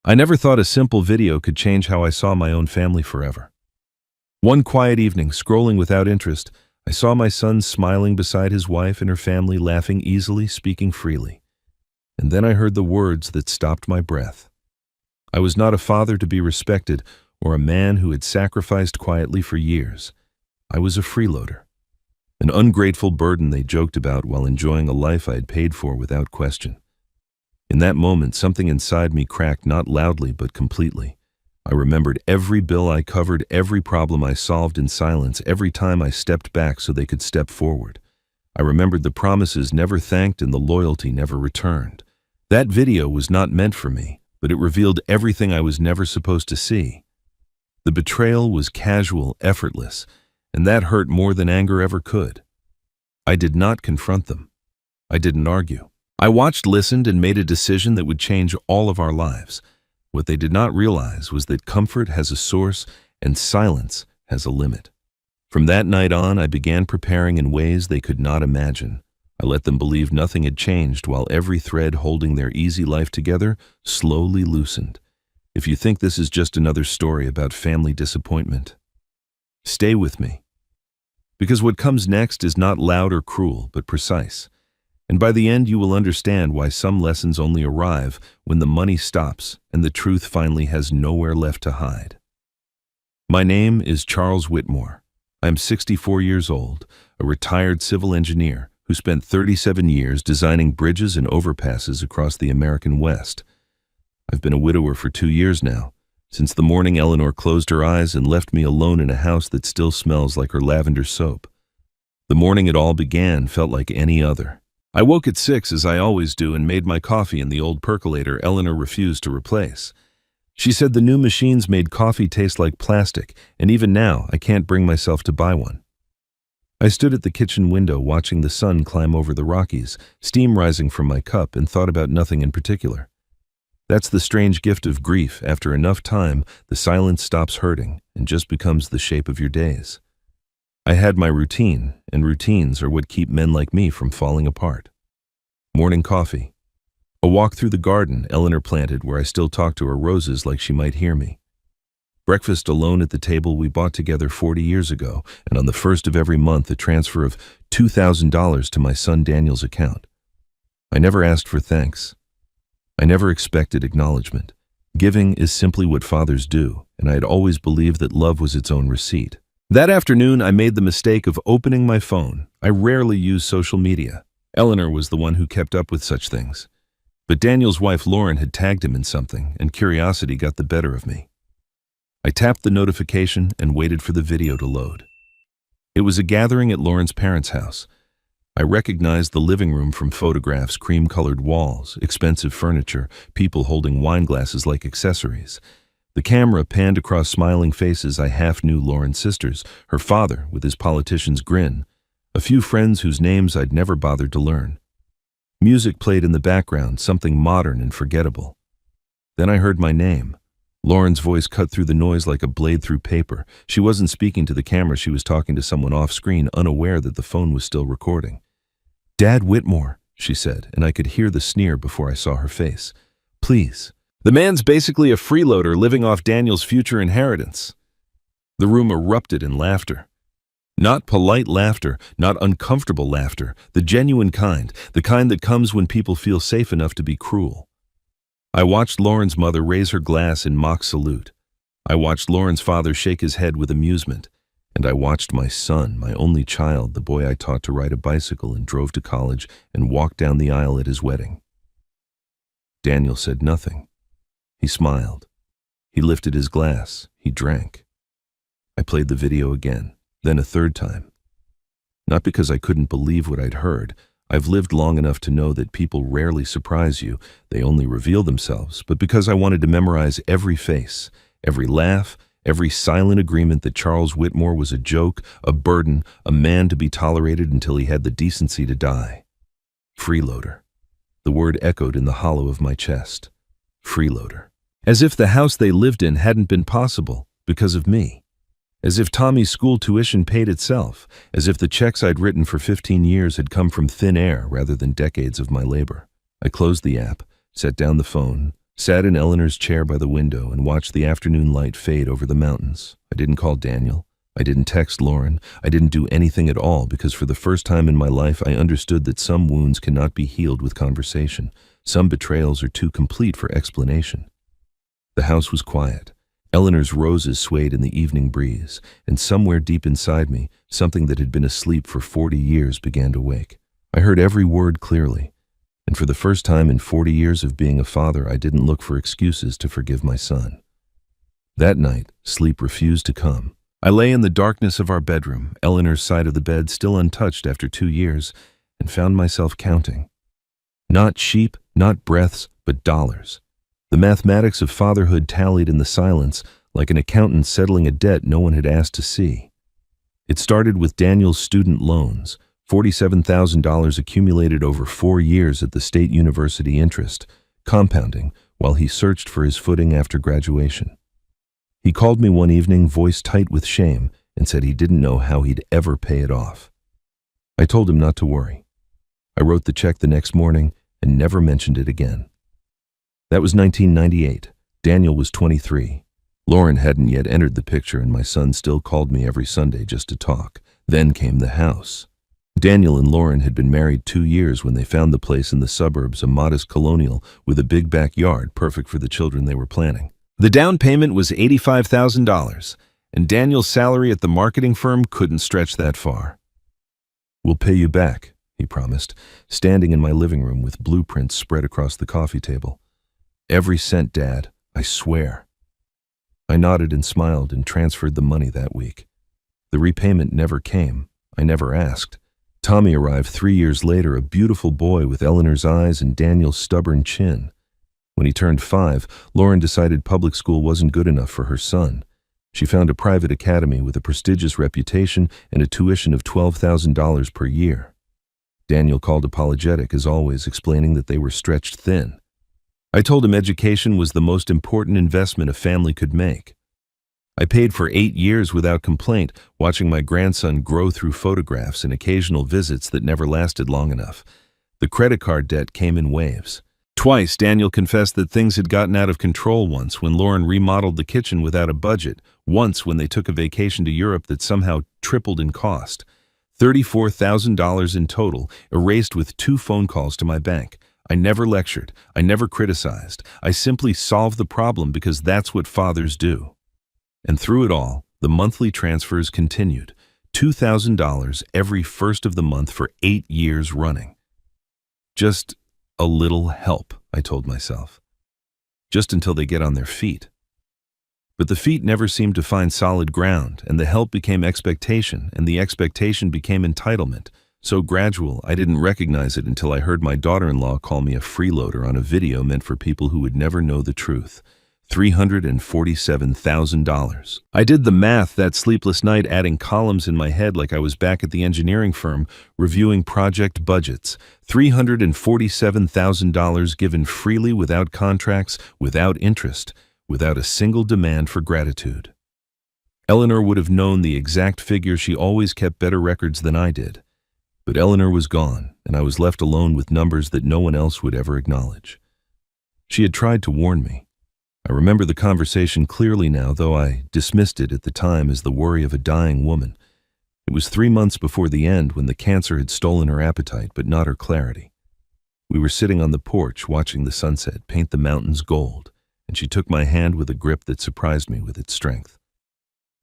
I never thought a simple video could change how I saw my own family forever. One quiet evening, scrolling without interest, I saw my son smiling beside his wife and her family, laughing easily, speaking freely. And then I heard the words that stopped my breath. I was not a father to be respected or a man who had sacrificed quietly for years. I was a freeloader, an ungrateful burden they joked about while enjoying a life I had paid for without question. In that moment, something inside me cracked, not loudly but completely. I remembered every bill I covered, every problem I solved in silence, every time I stepped back so they could step forward. I remembered the promises never thanked and the loyalty never returned. That video was not meant for me, but it revealed everything I was never supposed to see. The betrayal was casual, effortless, and that hurt more than anger ever could. I did not confront them. I didn't argue. I watched, listened, and made a decision that would change all of our lives. What they did not realize was that comfort has a source and silence has a limit. From that night on, I began preparing in ways they could not imagine. I let them believe nothing had changed while every thread holding their easy life together slowly loosened. If you think this is just another story about family disappointment, stay with me. Because what comes next is not loud or cruel, but precise. And by the end, you will understand why some lessons only arrive when the money stops and the truth finally has nowhere left to hide. My name is Charles Whitmore. I am 64 years old, a retired civil engineer who spent 37 years designing bridges and overpasses across the American West. I've been a widower for 2 years now, since the morning Eleanor closed her eyes and left me alone in a house that still smells like her lavender soap. The morning it all began felt like any other. I woke at 6 as I always do and made my coffee in the old percolator Eleanor refused to replace. She said the new machines made coffee taste like plastic, and even now I can't bring myself to buy one. I stood at the kitchen window watching the sun climb over the Rockies, steam rising from my cup, and thought about nothing in particular. That's the strange gift of grief. After enough time, the silence stops hurting and just becomes the shape of your days. I had my routine, and routines are what keep men like me from falling apart. Morning coffee. A walk through the garden Eleanor planted where I still talk to her roses like she might hear me. Breakfast alone at the table we bought together 40 years ago, and on the first of every month a transfer of $2,000 to my son Daniel's account. I never asked for thanks. I never expected acknowledgement. Giving is simply what fathers do, and I had always believed that love was its own receipt. That afternoon, I made the mistake of opening my phone. I rarely use social media. Eleanor was the one who kept up with such things. But Daniel's wife Lauren had tagged him in something, and curiosity got the better of me. I tapped the notification and waited for the video to load. It was a gathering at Lauren's parents' house. I recognized the living room from photographs, cream-colored walls, expensive furniture, people holding wine glasses like accessories. The camera panned across smiling faces. I half knew Lauren's sisters, her father with his politician's grin, a few friends whose names I'd never bothered to learn. Music played in the background, something modern and forgettable. Then I heard my name. Lauren's voice cut through the noise like a blade through paper. She wasn't speaking to the camera, she was talking to someone off-screen, unaware that the phone was still recording. "Dad Whitmore," she said, and I could hear the sneer before I saw her face. "Please." The man's basically a freeloader living off Daniel's future inheritance. The room erupted in laughter. Not polite laughter, not uncomfortable laughter, the genuine kind, the kind that comes when people feel safe enough to be cruel. I watched Lauren's mother raise her glass in mock salute. I watched Lauren's father shake his head with amusement. And I watched my son, my only child, the boy I taught to ride a bicycle and drove to college and walked down the aisle at his wedding. Daniel said nothing. He smiled. He lifted his glass. He drank. I played the video again, then a third time. Not because I couldn't believe what I'd heard. I've lived long enough to know that people rarely surprise you. They only reveal themselves. But because I wanted to memorize every face, every laugh, every silent agreement that Charles Whitmore was a joke, a burden, a man to be tolerated until he had the decency to die. Freeloader. The word echoed in the hollow of my chest. Freeloader. As if the house they lived in hadn't been possible because of me. As if Tommy's school tuition paid itself. As if the checks I'd written for 15 years had come from thin air rather than decades of my labor. I closed the app, set down the phone, Sat in Eleanor's chair by the window and watched the afternoon light fade over the mountains. I didn't call Daniel. I didn't text Lauren. I didn't do anything at all because for the first time in my life I understood that some wounds cannot be healed with conversation. Some betrayals are too complete for explanation. The house was quiet. Eleanor's roses swayed in the evening breeze, and somewhere deep inside me, something that had been asleep for 40 years began to wake. I heard every word clearly, and for the first time in 40 years of being a father, I didn't look for excuses to forgive my son. That night, sleep refused to come. I lay in the darkness of our bedroom, Eleanor's side of the bed still untouched after 2 years, and found myself counting. Not sheep, not breaths, but dollars. The mathematics of fatherhood tallied in the silence, like an accountant settling a debt no one had asked to see. It started with Daniel's student loans, $47,000 accumulated over 4 years at the state university interest, compounding while he searched for his footing after graduation. He called me one evening, voice tight with shame, and said he didn't know how he'd ever pay it off. I told him not to worry. I wrote the check the next morning and never mentioned it again. That was 1998. Daniel was 23. Lauren hadn't yet entered the picture, and my son still called me every Sunday just to talk. Then came the house. Daniel and Lauren had been married 2 years when they found the place in the suburbs, a modest colonial with a big backyard perfect for the children they were planning. The down payment was $85,000, and Daniel's salary at the marketing firm couldn't stretch that far. "We'll pay you back," he promised, standing in my living room with blueprints spread across the coffee table. "Every cent, Dad, I swear." I nodded and smiled and transferred the money that week. The repayment never came. I never asked. Tommy arrived 3 years later, a beautiful boy with Eleanor's eyes and Daniel's stubborn chin. When he turned 5, Lauren decided public school wasn't good enough for her son. She found a private academy with a prestigious reputation and a tuition of $12,000 per year. Daniel called apologetic, as always, explaining that they were stretched thin. I told him education was the most important investment a family could make. I paid for 8 years without complaint, watching my grandson grow through photographs and occasional visits that never lasted long enough. The credit card debt came in waves. Twice, Daniel confessed that things had gotten out of control, once when Lauren remodeled the kitchen without a budget, once when they took a vacation to Europe that somehow tripled in cost. $34,000 in total, erased with 2 phone calls to my bank. I never lectured. I never criticized. I simply solved the problem because that's what fathers do. And through it all, the monthly transfers continued. $2,000 every first of the month for 8 years running. Just a little help, I told myself. Just until they get on their feet. But the feet never seemed to find solid ground, and the help became expectation, and the expectation became entitlement. So gradual, I didn't recognize it until I heard my daughter-in-law call me a freeloader on a video meant for people who would never know the truth. $347,000. I did the math that sleepless night, adding columns in my head like I was back at the engineering firm, reviewing project budgets. $347,000 given freely, without contracts, without interest, without a single demand for gratitude. Eleanor would have known the exact figure. She always kept better records than I did. But Eleanor was gone, and I was left alone with numbers that no one else would ever acknowledge. She had tried to warn me. I remember the conversation clearly now, though I dismissed it at the time as the worry of a dying woman. It was 3 months before the end, when the cancer had stolen her appetite, but not her clarity. We were sitting on the porch watching the sunset paint the mountains gold, and she took my hand with a grip that surprised me with its strength.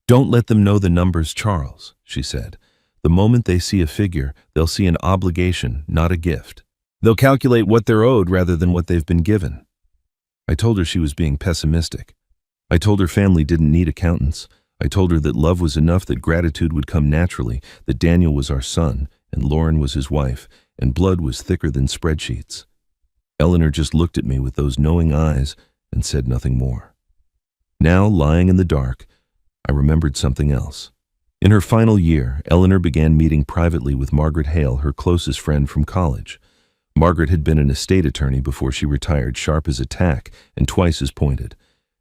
"Don't let them know the numbers, Charles," she said. "The moment they see a figure, they'll see an obligation, not a gift. They'll calculate what they're owed rather than what they've been given." I told her she was being pessimistic. I told her family didn't need accountants. I told her that love was enough, that gratitude would come naturally, that Daniel was our son, and Lauren was his wife, and blood was thicker than spreadsheets. Eleanor just looked at me with those knowing eyes and said nothing more. Now, lying in the dark, I remembered something else. In her final year, Eleanor began meeting privately with Margaret Hale, her closest friend from college. Margaret had been an estate attorney before she retired, sharp as a tack and twice as pointed.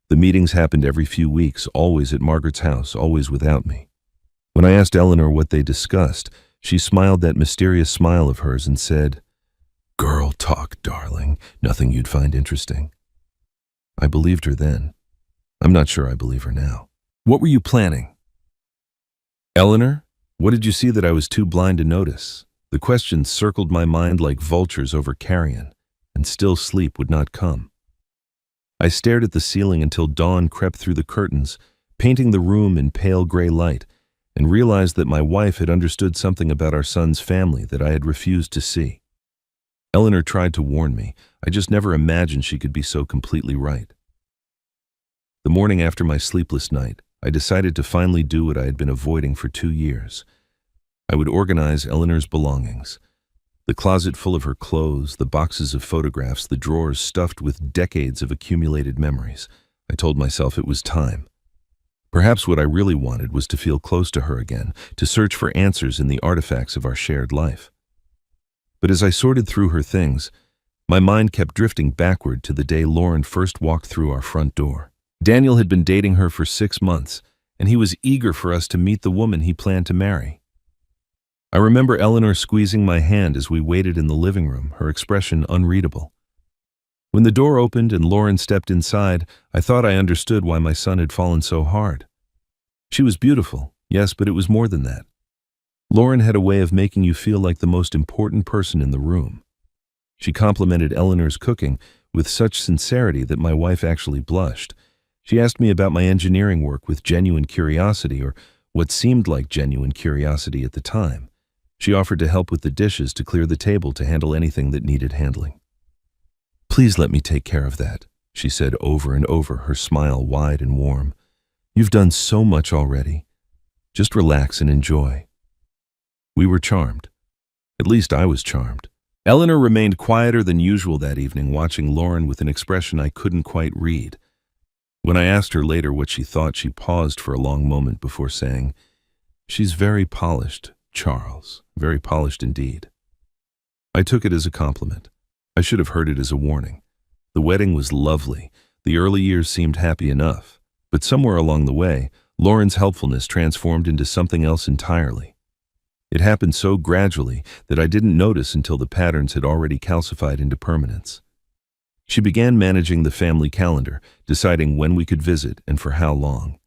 The meetings happened every few weeks, always at Margaret's house, always without me. When I asked Eleanor what they discussed, she smiled that mysterious smile of hers and said, "Girl talk, darling. Nothing you'd find interesting." I believed her then. I'm not sure I believe her now. What were you planning? Eleanor, what did you see that I was too blind to notice? The questions circled my mind like vultures over carrion, and still sleep would not come. I stared at the ceiling until dawn crept through the curtains, painting the room in pale gray light, and realized that my wife had understood something about our son's family that I had refused to see. Eleanor tried to warn me. I just never imagined she could be so completely right. The morning after my sleepless night, I decided to finally do what I had been avoiding for 2 years. I would organize Eleanor's belongings. The closet full of her clothes, the boxes of photographs, the drawers stuffed with decades of accumulated memories. I told myself it was time. Perhaps what I really wanted was to feel close to her again, to search for answers in the artifacts of our shared life. But as I sorted through her things, my mind kept drifting backward to the day Lauren first walked through our front door. Daniel had been dating her for 6 months, and he was eager for us to meet the woman he planned to marry. I remember Eleanor squeezing my hand as we waited in the living room, her expression unreadable. When the door opened and Lauren stepped inside, I thought I understood why my son had fallen so hard. She was beautiful, yes, but it was more than that. Lauren had a way of making you feel like the most important person in the room. She complimented Eleanor's cooking with such sincerity that my wife actually blushed. She asked me about my engineering work with genuine curiosity, or what seemed like genuine curiosity at the time. She offered to help with the dishes, to clear the table, to handle anything that needed handling. "Please let me take care of that," she said over and over, her smile wide and warm. "You've done so much already. Just relax and enjoy." We were charmed. At least I was charmed. Eleanor remained quieter than usual that evening, watching Lauren with an expression I couldn't quite read. When I asked her later what she thought, she paused for a long moment before saying, "She's very polished, Charles, very polished indeed." I took it as a compliment. I should have heard it as a warning. The wedding was lovely. The early years seemed happy enough. But somewhere along the way, Lauren's helpfulness transformed into something else entirely. It happened so gradually that I didn't notice until the patterns had already calcified into permanence. She began managing the family calendar, deciding when we could visit and for how long.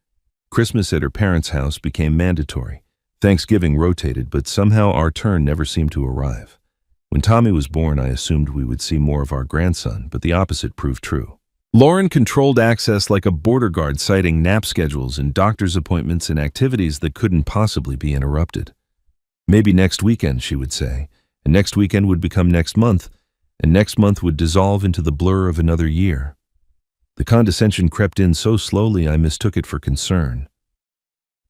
Christmas at her parents' house became mandatory. Thanksgiving rotated, but somehow our turn never seemed to arrive. When Tommy was born, I assumed we would see more of our grandson, but the opposite proved true. Lauren controlled access like a border guard, citing nap schedules and doctor's appointments and activities that couldn't possibly be interrupted. Maybe next weekend, she would say, and next weekend would become next month, and next month would dissolve into the blur of another year. The condescension crept in so slowly I mistook it for concern.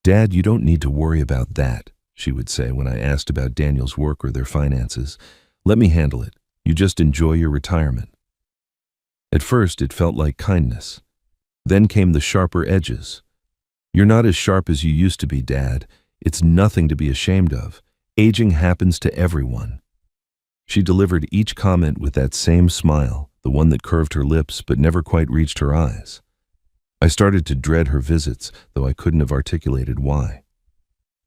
"Dad, you don't need to worry about that," she would say when I asked about Daniel's work or their finances. "Let me handle it. You just enjoy your retirement." At first, it felt like kindness. Then came the sharper edges. "You're not as sharp as you used to be, Dad. It's nothing to be ashamed of. Aging happens to everyone." She delivered each comment with that same smile, the one that curved her lips but never quite reached her eyes. I started to dread her visits, though I couldn't have articulated why.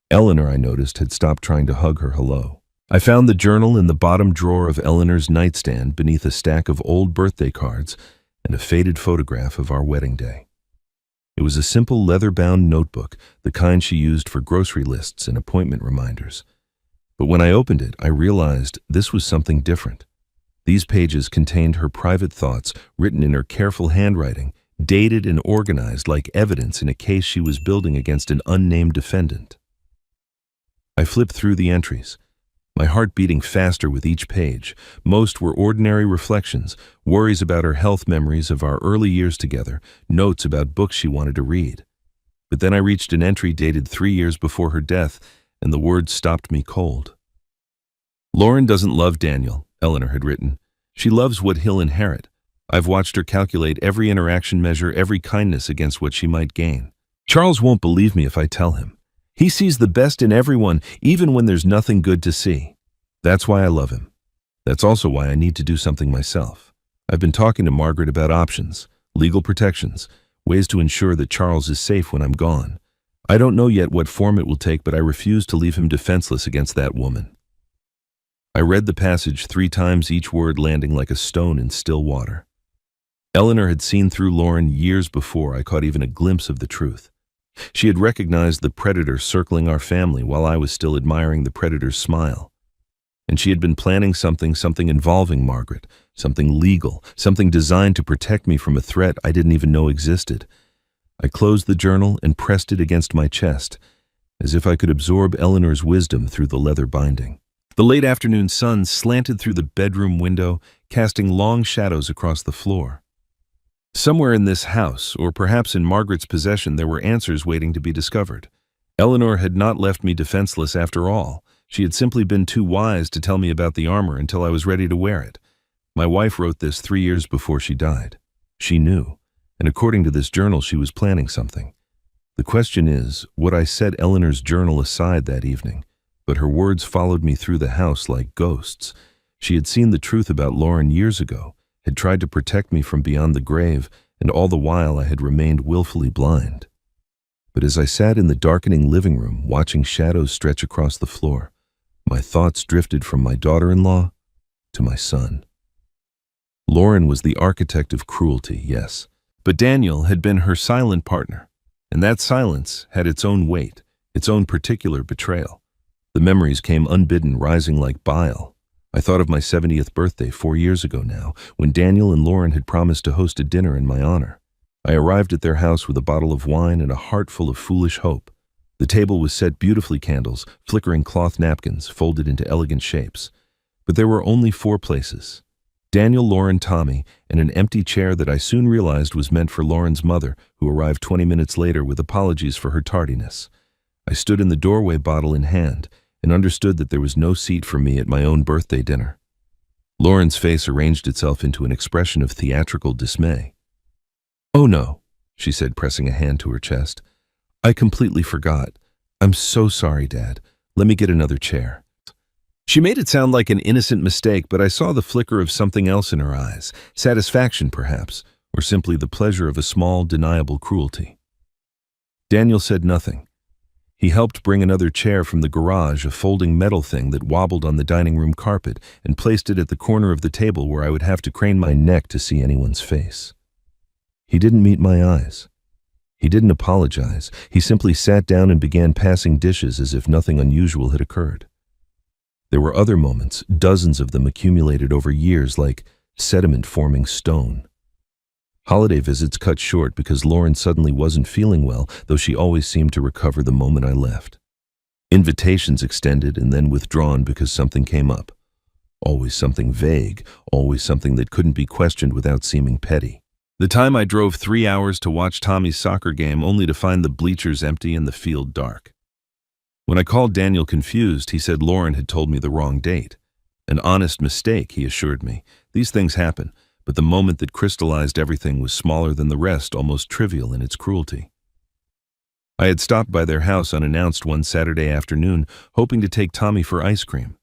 Eleanor, I noticed, had stopped trying to hug her hello. I found the journal in the bottom drawer of Eleanor's nightstand beneath a stack of old birthday cards and a faded photograph of our wedding day. It was a simple leather-bound notebook, the kind she used for grocery lists and appointment reminders. But when I opened it, I realized this was something different. These pages contained her private thoughts, written in her careful handwriting, dated and organized like evidence in a case she was building against an unnamed defendant. I flipped through the entries, my heart beating faster with each page. Most were ordinary reflections, worries about her health, memories of our early years together, notes about books she wanted to read. But then I reached an entry dated 3 years before her death, and the words stopped me cold. "Lauren doesn't love Daniel," Eleanor had written. "She loves what he'll inherit. I've watched her calculate every interaction, measure every kindness against what she might gain. Charles won't believe me if I tell him. He sees the best in everyone, even when there's nothing good to see. That's why I love him. That's also why I need to do something myself. I've been talking to Margaret about options, legal protections, ways to ensure that Charles is safe when I'm gone. I don't know yet what form it will take, but I refuse to leave him defenseless against that woman." I read the passage 3 times, each word landing like a stone in still water. Eleanor had seen through Lauren years before I caught even a glimpse of the truth. She had recognized the predator circling our family while I was still admiring the predator's smile. And she had been planning something involving Margaret, something legal, something designed to protect me from a threat I didn't even know existed. I closed the journal and pressed it against my chest, as if I could absorb Eleanor's wisdom through the leather binding. The late afternoon sun slanted through the bedroom window, casting long shadows across the floor. Somewhere in this house, or perhaps in Margaret's possession, there were answers waiting to be discovered. Eleanor had not left me defenseless after all. She had simply been too wise to tell me about the armor until I was ready to wear it. My wife wrote this 3 years before she died. She knew, and according to this journal, she was planning something. The question is, would I set Eleanor's journal aside that evening? But her words followed me through the house like ghosts. She had seen the truth about Lauren years ago, had tried to protect me from beyond the grave, and all the while I had remained willfully blind. But as I sat in the darkening living room, watching shadows stretch across the floor, my thoughts drifted from my daughter-in-law to my son. Lauren was the architect of cruelty, yes, but Daniel had been her silent partner, and that silence had its own weight, its own particular betrayal. The memories came unbidden, rising like bile. I thought of my 70th birthday 4 years ago now, when Daniel and Lauren had promised to host a dinner in my honor. I arrived at their house with a bottle of wine and a heart full of foolish hope. The table was set beautifully, candles, flickering cloth napkins, folded into elegant shapes. But there were only 4 places: Daniel, Lauren, Tommy, and an empty chair that I soon realized was meant for Lauren's mother, who arrived 20 minutes later with apologies for her tardiness. I stood in the doorway, bottle in hand, and understood that there was no seat for me at my own birthday dinner. Lauren's face arranged itself into an expression of theatrical dismay. "Oh no," she said, pressing a hand to her chest. "I completely forgot. I'm so sorry, Dad. Let me get another chair." She made it sound like an innocent mistake, but I saw the flicker of something else in her eyes, satisfaction perhaps, or simply the pleasure of a small, deniable cruelty. Daniel said nothing. He helped bring another chair from the garage, a folding metal thing that wobbled on the dining room carpet, and placed it at the corner of the table where I would have to crane my neck to see anyone's face. He didn't meet my eyes. He didn't apologize. He simply sat down and began passing dishes as if nothing unusual had occurred. There were other moments, dozens of them accumulated over years like sediment forming stone. Holiday visits cut short because Lauren suddenly wasn't feeling well, though she always seemed to recover the moment I left. Invitations extended and then withdrawn because something came up. Always something vague, always something that couldn't be questioned without seeming petty. The time I drove 3 hours to watch Tommy's soccer game only to find the bleachers empty and the field dark. When I called Daniel confused, he said Lauren had told me the wrong date. An honest mistake, he assured me. These things happen. But the moment that crystallized everything was smaller than the rest, almost trivial in its cruelty. I had stopped by their house unannounced one Saturday afternoon, hoping to take Tommy for ice cream.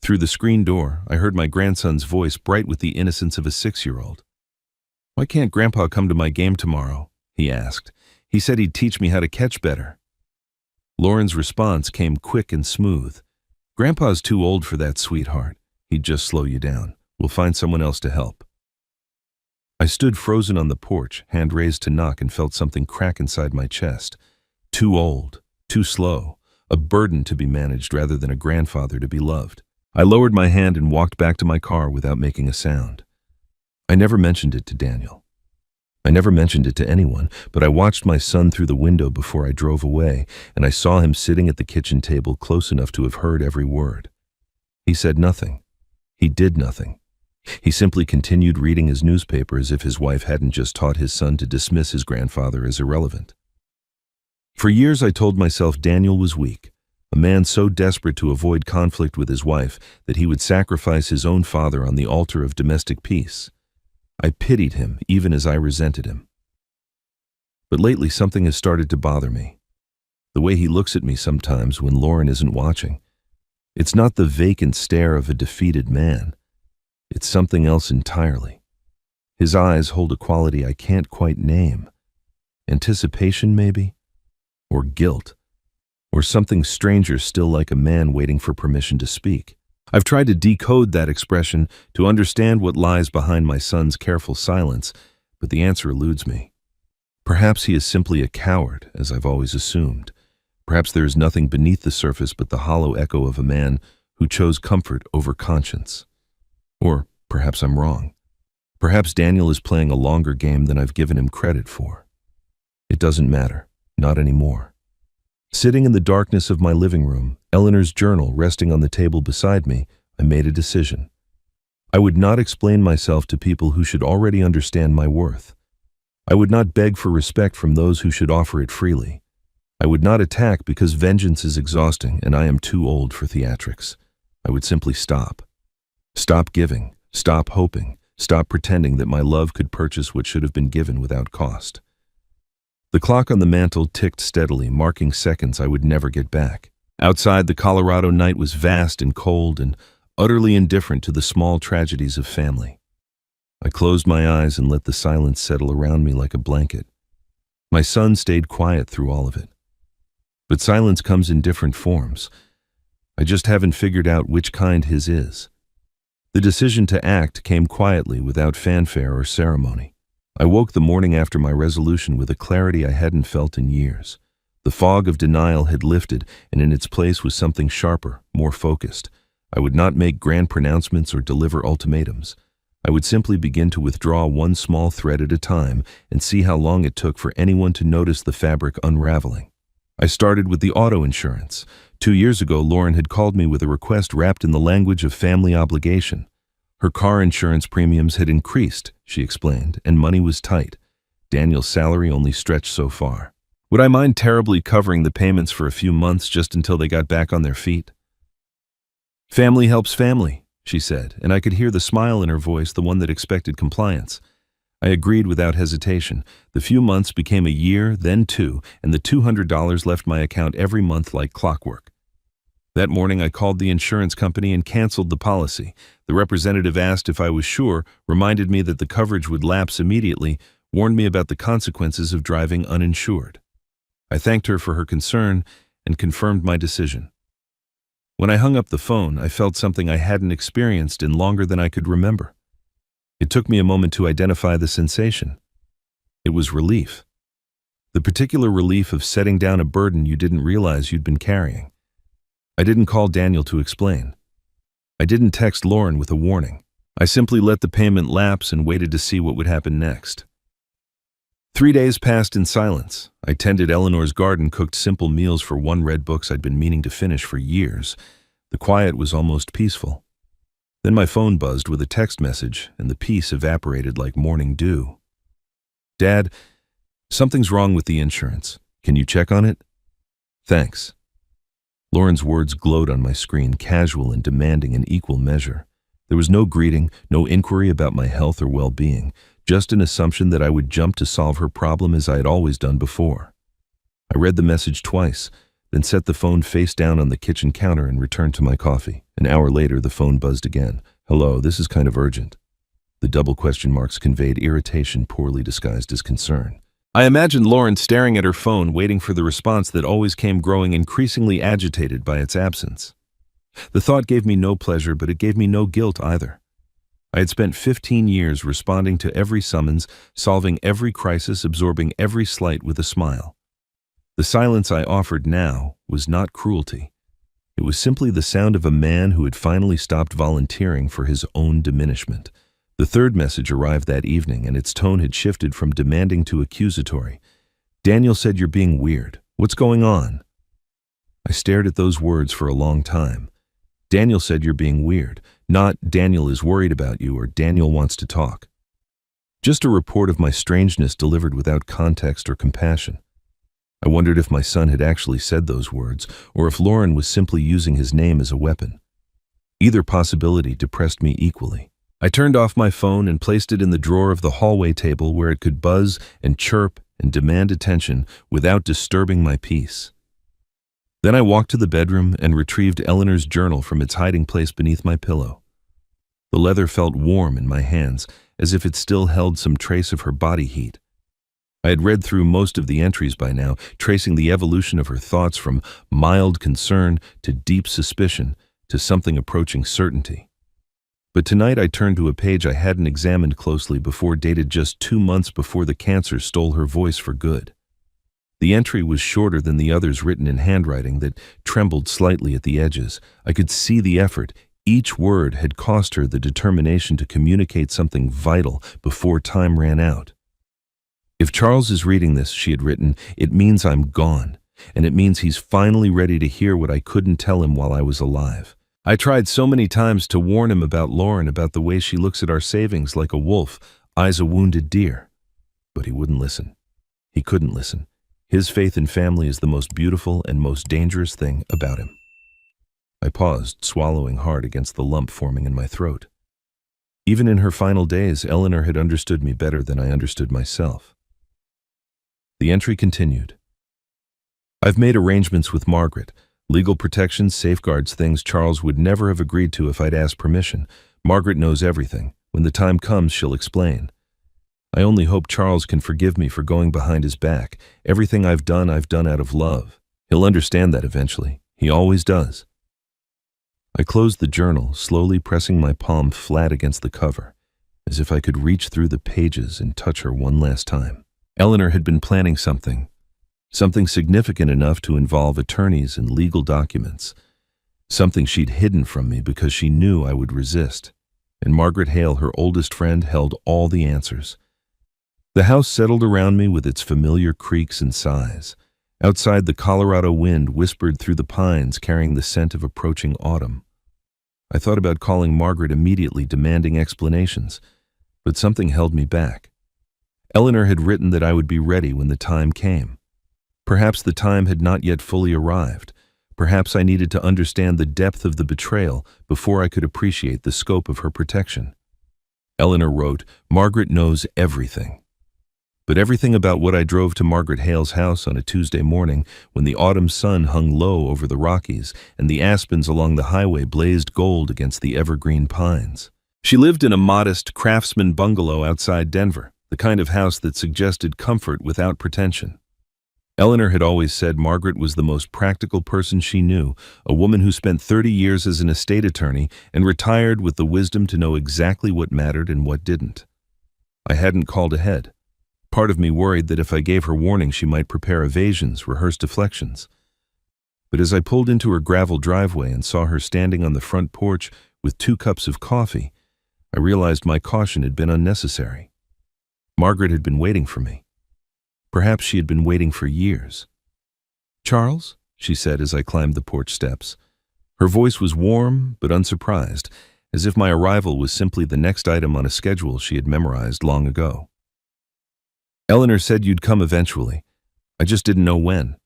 Through the screen door, I heard my grandson's voice, bright with the innocence of a 6-year-old. "Why can't Grandpa come to my game tomorrow?" he asked. "He said he'd teach me how to catch better." Lauren's response came quick and smooth. "Grandpa's too old for that, sweetheart. He'd just slow you down. We'll find someone else to help." I stood frozen on the porch, hand raised to knock, and felt something crack inside my chest. Too old, too slow, a burden to be managed rather than a grandfather to be loved. I lowered my hand and walked back to my car without making a sound. I never mentioned it to Daniel. I never mentioned it to anyone, but I watched my son through the window before I drove away, and I saw him sitting at the kitchen table close enough to have heard every word. He said nothing. He did nothing. He simply continued reading his newspaper as if his wife hadn't just taught his son to dismiss his grandfather as irrelevant. For years I told myself Daniel was weak, a man so desperate to avoid conflict with his wife that he would sacrifice his own father on the altar of domestic peace. I pitied him even as I resented him. But lately something has started to bother me. The way he looks at me sometimes when Lauren isn't watching. It's not the vacant stare of a defeated man. It's something else entirely. His eyes hold a quality I can't quite name. Anticipation, maybe? Or guilt? Or something stranger still, like a man waiting for permission to speak. I've tried to decode that expression, to understand what lies behind my son's careful silence, but the answer eludes me. Perhaps he is simply a coward, as I've always assumed. Perhaps there is nothing beneath the surface but the hollow echo of a man who chose comfort over conscience. Or perhaps I'm wrong. Perhaps Daniel is playing a longer game than I've given him credit for. It doesn't matter, not anymore. Sitting in the darkness of my living room, Eleanor's journal resting on the table beside me, I made a decision. I would not explain myself to people who should already understand my worth. I would not beg for respect from those who should offer it freely. I would not attack because vengeance is exhausting and I am too old for theatrics. I would simply stop. Stop giving, stop hoping, stop pretending that my love could purchase what should have been given without cost. The clock on the mantel ticked steadily, marking seconds I would never get back. Outside, the Colorado night was vast and cold and utterly indifferent to the small tragedies of family. I closed my eyes and let the silence settle around me like a blanket. My son stayed quiet through all of it. But silence comes in different forms. I just haven't figured out which kind his is. The decision to act came quietly, without fanfare or ceremony. I woke the morning after my resolution with a clarity I hadn't felt in years. The fog of denial had lifted, and in its place was something sharper, more focused. I would not make grand pronouncements or deliver ultimatums. I would simply begin to withdraw one small thread at a time and see how long it took for anyone to notice the fabric unraveling. I started with the auto insurance. 2 years ago, Lauren had called me with a request wrapped in the language of family obligation. Her car insurance premiums had increased, she explained, and money was tight. Daniel's salary only stretched so far. Would I mind terribly covering the payments for a few months just until they got back on their feet? Family helps family, she said, and I could hear the smile in her voice, the one that expected compliance. I agreed without hesitation. The few months became a year, then 2, and the $200 left my account every month like clockwork. That morning I called the insurance company and canceled the policy. The representative asked if I was sure, reminded me that the coverage would lapse immediately, warned me about the consequences of driving uninsured. I thanked her for her concern and confirmed my decision. When I hung up the phone, I felt something I hadn't experienced in longer than I could remember. It took me a moment to identify the sensation. It was relief. The particular relief of setting down a burden you didn't realize you'd been carrying. I didn't call Daniel to explain. I didn't text Lauren with a warning. I simply let the payment lapse and waited to see what would happen next. 3 days passed in silence. I tended Eleanor's garden, cooked simple meals for one read books I'd been meaning to finish for years. The quiet was almost peaceful. Then my phone buzzed with a text message, and the peace evaporated like morning dew. Dad, something's wrong with the insurance. Can you check on it? Thanks. Lauren's words glowed on my screen, casual and demanding in equal measure. There was no greeting, no inquiry about my health or well-being, just an assumption that I would jump to solve her problem as I had always done before. I read the message twice, then set the phone face down on the kitchen counter and returned to my coffee. An hour later, the phone buzzed again. Hello, this is kind of urgent. The double question marks conveyed irritation poorly disguised as concern. I imagined Lauren staring at her phone, waiting for the response that always came, growing increasingly agitated by its absence. The thought gave me no pleasure, but it gave me no guilt either. I had spent 15 years responding to every summons, solving every crisis, absorbing every slight with a smile. The silence I offered now was not cruelty. It was simply the sound of a man who had finally stopped volunteering for his own diminishment. The third message arrived that evening, and its tone had shifted from demanding to accusatory. Daniel said, "You're being weird. What's going on?" I stared at those words for a long time. Daniel said, "You're being weird," not "Daniel is worried about you" or "Daniel wants to talk." Just a report of my strangeness delivered without context or compassion. I wondered if my son had actually said those words, or if Lauren was simply using his name as a weapon. Either possibility depressed me equally. I turned off my phone and placed it in the drawer of the hallway table where it could buzz and chirp and demand attention without disturbing my peace. Then I walked to the bedroom and retrieved Eleanor's journal from its hiding place beneath my pillow. The leather felt warm in my hands, as if it still held some trace of her body heat. I had read through most of the entries by now, tracing the evolution of her thoughts from mild concern to deep suspicion to something approaching certainty. But tonight I turned to a page I hadn't examined closely before, dated just 2 months before the cancer stole her voice for good. The entry was shorter than the others, written in handwriting that trembled slightly at the edges. I could see the effort. Each word had cost her the determination to communicate something vital before time ran out. "If Charles is reading this," she had written, "it means I'm gone, and it means he's finally ready to hear what I couldn't tell him while I was alive. I tried so many times to warn him about Lauren, about the way she looks at our savings like a wolf eyes a wounded deer. But he wouldn't listen. He couldn't listen. His faith in family is the most beautiful and most dangerous thing about him." I paused, swallowing hard against the lump forming in my throat. Even in her final days, Eleanor had understood me better than I understood myself. The entry continued. "I've made arrangements with Margaret. Legal protection, safeguards, things Charles would never have agreed to if I'd asked permission. Margaret knows everything. When the time comes, she'll explain. I only hope Charles can forgive me for going behind his back. Everything I've done out of love. He'll understand that eventually. He always does." I closed the journal, slowly pressing my palm flat against the cover, as if I could reach through the pages and touch her one last time. Eleanor had been planning something significant enough to involve attorneys and legal documents, something she'd hidden from me because she knew I would resist. And Margaret Hale, her oldest friend, held all the answers. The house settled around me with its familiar creaks and sighs. Outside, the Colorado wind whispered through the pines, carrying the scent of approaching autumn. I thought about calling Margaret immediately, demanding explanations, but something held me back. Eleanor had written that I would be ready when the time came. Perhaps the time had not yet fully arrived. Perhaps I needed to understand the depth of the betrayal before I could appreciate the scope of her protection. Eleanor wrote, "Margaret knows everything." But everything about what I drove to Margaret Hale's house on a Tuesday morning, when the autumn sun hung low over the Rockies and the aspens along the highway blazed gold against the evergreen pines. She lived in a modest craftsman bungalow outside Denver, the kind of house that suggested comfort without pretension. Eleanor had always said Margaret was the most practical person she knew, a woman who spent 30 years as an estate attorney and retired with the wisdom to know exactly what mattered and what didn't. I hadn't called ahead. Part of me worried that if I gave her warning, she might prepare evasions, rehearse deflections. But as I pulled into her gravel driveway and saw her standing on the front porch with 2 cups of coffee, I realized my caution had been unnecessary. Margaret had been waiting for me. Perhaps she had been waiting for years. "Charles?" she said as I climbed the porch steps. Her voice was warm but unsurprised, as if my arrival was simply the next item on a schedule she had memorized long ago. "Eleanor said you'd come eventually. I just didn't know when."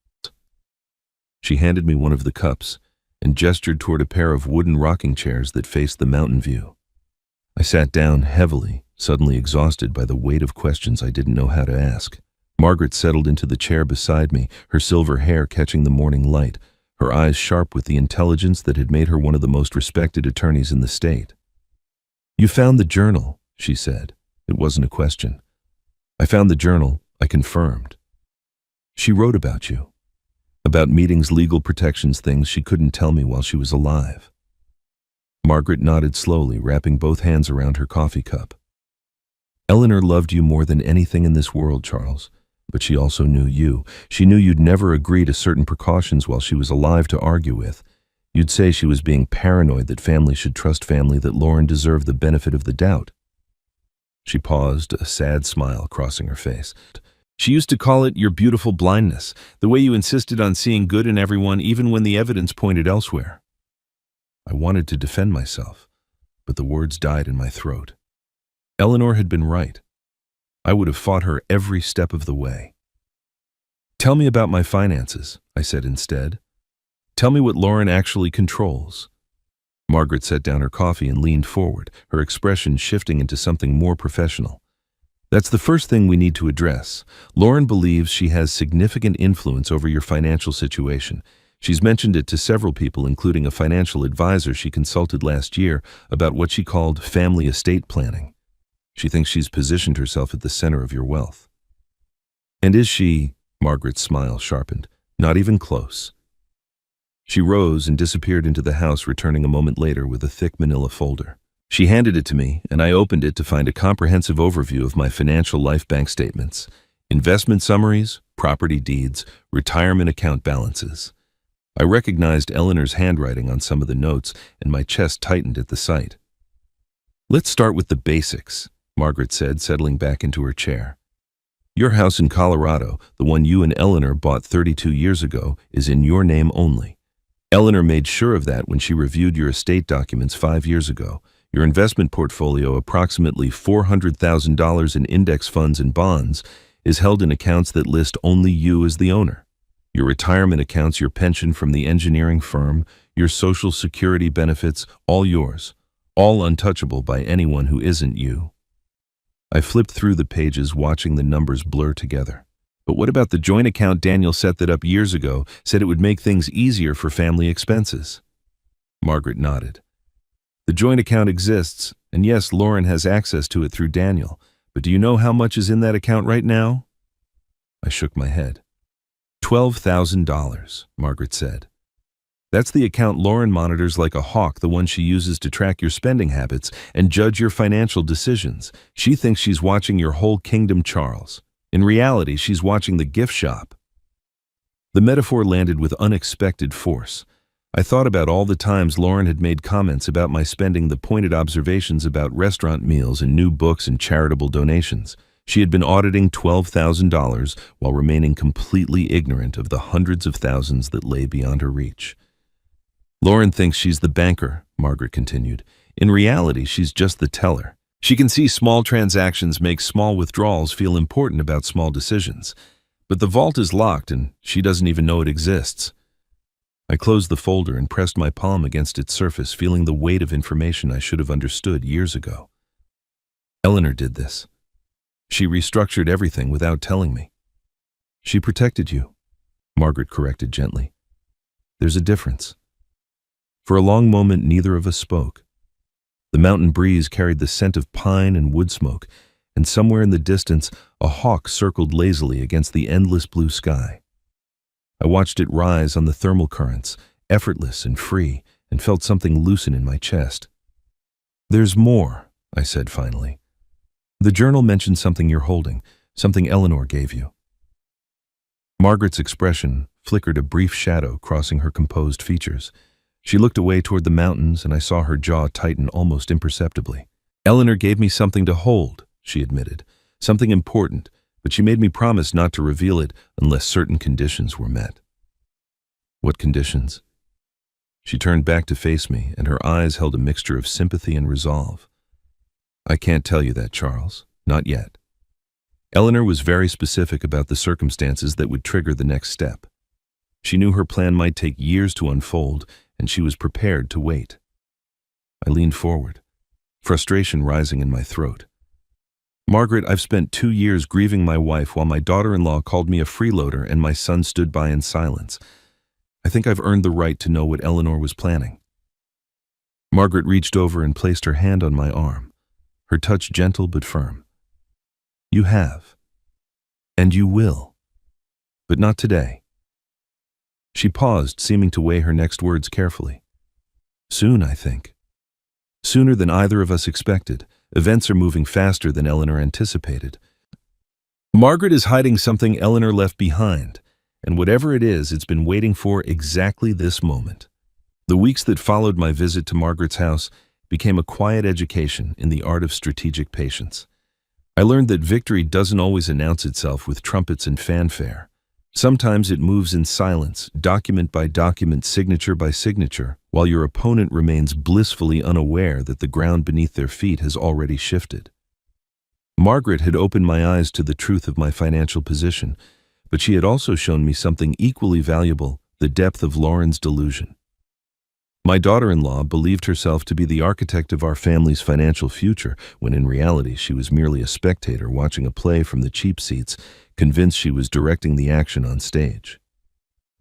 She handed me one of the cups and gestured toward a pair of wooden rocking chairs that faced the mountain view. I sat down heavily, suddenly exhausted by the weight of questions I didn't know how to ask. Margaret settled into the chair beside me, her silver hair catching the morning light, her eyes sharp with the intelligence that had made her one of the most respected attorneys in the state. "You found the journal," she said. It wasn't a question. "I found the journal," I confirmed. "She wrote about you. About meetings, legal protections, things she couldn't tell me while she was alive." Margaret nodded slowly, wrapping both hands around her coffee cup. "Eleanor loved you more than anything in this world, Charles. But she also knew you. She knew you'd never agree to certain precautions while she was alive to argue with. You'd say she was being paranoid, that family should trust family, that Lauren deserved the benefit of the doubt." She paused, a sad smile crossing her face. "She used to call it your beautiful blindness, the way you insisted on seeing good in everyone even when the evidence pointed elsewhere." I wanted to defend myself, but the words died in my throat. Eleanor had been right. I would have fought her every step of the way. "Tell me about my finances," I said instead. "Tell me what Lauren actually controls." Margaret set down her coffee and leaned forward, her expression shifting into something more professional. "That's the first thing we need to address. Lauren believes she has significant influence over your financial situation. She's mentioned it to several people, including a financial advisor she consulted last year about what she called family estate planning. She thinks she's positioned herself at the center of your wealth." "And is she?" Margaret's smile sharpened. "Not even close." She rose and disappeared into the house, returning a moment later with a thick manila folder. She handed it to me, and I opened it to find a comprehensive overview of my financial life bank statements, investment summaries, property deeds, retirement account balances. I recognized Eleanor's handwriting on some of the notes, and my chest tightened at the sight. "Let's start with the basics," Margaret said, settling back into her chair. "Your house in Colorado, the one you and Eleanor bought 32 years ago, is in your name only. Eleanor made sure of that when she reviewed your estate documents 5 years ago. Your investment portfolio, approximately $400,000 in index funds and bonds, is held in accounts that list only you as the owner. Your retirement accounts, your pension from the engineering firm, your Social Security benefits, all yours, all untouchable by anyone who isn't you." I flipped through the pages, watching the numbers blur together. "But what about the joint account? Daniel set that up years ago, said it would make things easier for family expenses." Margaret nodded. "The joint account exists, and yes, Lauren has access to it through Daniel. But do you know how much is in that account right now?" I shook my head. $12,000, Margaret said. "That's the account Lauren monitors like a hawk, the one she uses to track your spending habits and judge your financial decisions. She thinks she's watching your whole kingdom, Charles. In reality, she's watching the gift shop." The metaphor landed with unexpected force. I thought about all the times Lauren had made comments about my spending, the pointed observations about restaurant meals and new books and charitable donations. She had been auditing $12,000 while remaining completely ignorant of the hundreds of thousands that lay beyond her reach. "Lauren thinks she's the banker," Margaret continued. "In reality, she's just the teller. She can see small transactions make small withdrawals feel important about small decisions. But the vault is locked and she doesn't even know it exists." I closed the folder and pressed my palm against its surface, feeling the weight of information I should have understood years ago. "Eleanor did this. She restructured everything without telling me." "She protected you," Margaret corrected gently. "There's a difference." For a long moment, neither of us spoke. The mountain breeze carried the scent of pine and wood smoke, and somewhere in the distance, a hawk circled lazily against the endless blue sky. I watched it rise on the thermal currents, effortless and free, and felt something loosen in my chest. "There's more," I said finally. "The journal mentioned something you're holding, something Eleanor gave you." Margaret's expression flickered a brief shadow crossing her composed features. She looked away toward the mountains, and I saw her jaw tighten almost imperceptibly. "Eleanor gave me something to hold," she admitted, "something important, but she made me promise not to reveal it unless certain conditions were met." "What conditions?" She turned back to face me, and her eyes held a mixture of sympathy and resolve. "I can't tell you that, Charles. Not yet. Eleanor was very specific about the circumstances that would trigger the next step. She knew her plan might take years to unfold, and she was prepared to wait." I leaned forward, frustration rising in my throat. "Margaret, I've spent 2 years grieving my wife while my daughter-in-law called me a freeloader and my son stood by in silence. I think I've earned the right to know what Eleanor was planning." Margaret reached over and placed her hand on my arm, her touch gentle but firm. "You have. And you will. But not today." She paused, seeming to weigh her next words carefully. "Soon, I think. Sooner than either of us expected. Events are moving faster than Eleanor anticipated. Margaret is hiding something Eleanor left behind, and whatever it is, it's been waiting for exactly this moment." The weeks that followed my visit to Margaret's house became a quiet education in the art of strategic patience. I learned that victory doesn't always announce itself with trumpets and fanfare. Sometimes it moves in silence, document by document, signature by signature, while your opponent remains blissfully unaware that the ground beneath their feet has already shifted. Margaret had opened my eyes to the truth of my financial position, but she had also shown me something equally valuable, the depth of Lauren's delusion. My daughter-in-law believed herself to be the architect of our family's financial future, when in reality she was merely a spectator watching a play from the cheap seats, convinced she was directing the action on stage.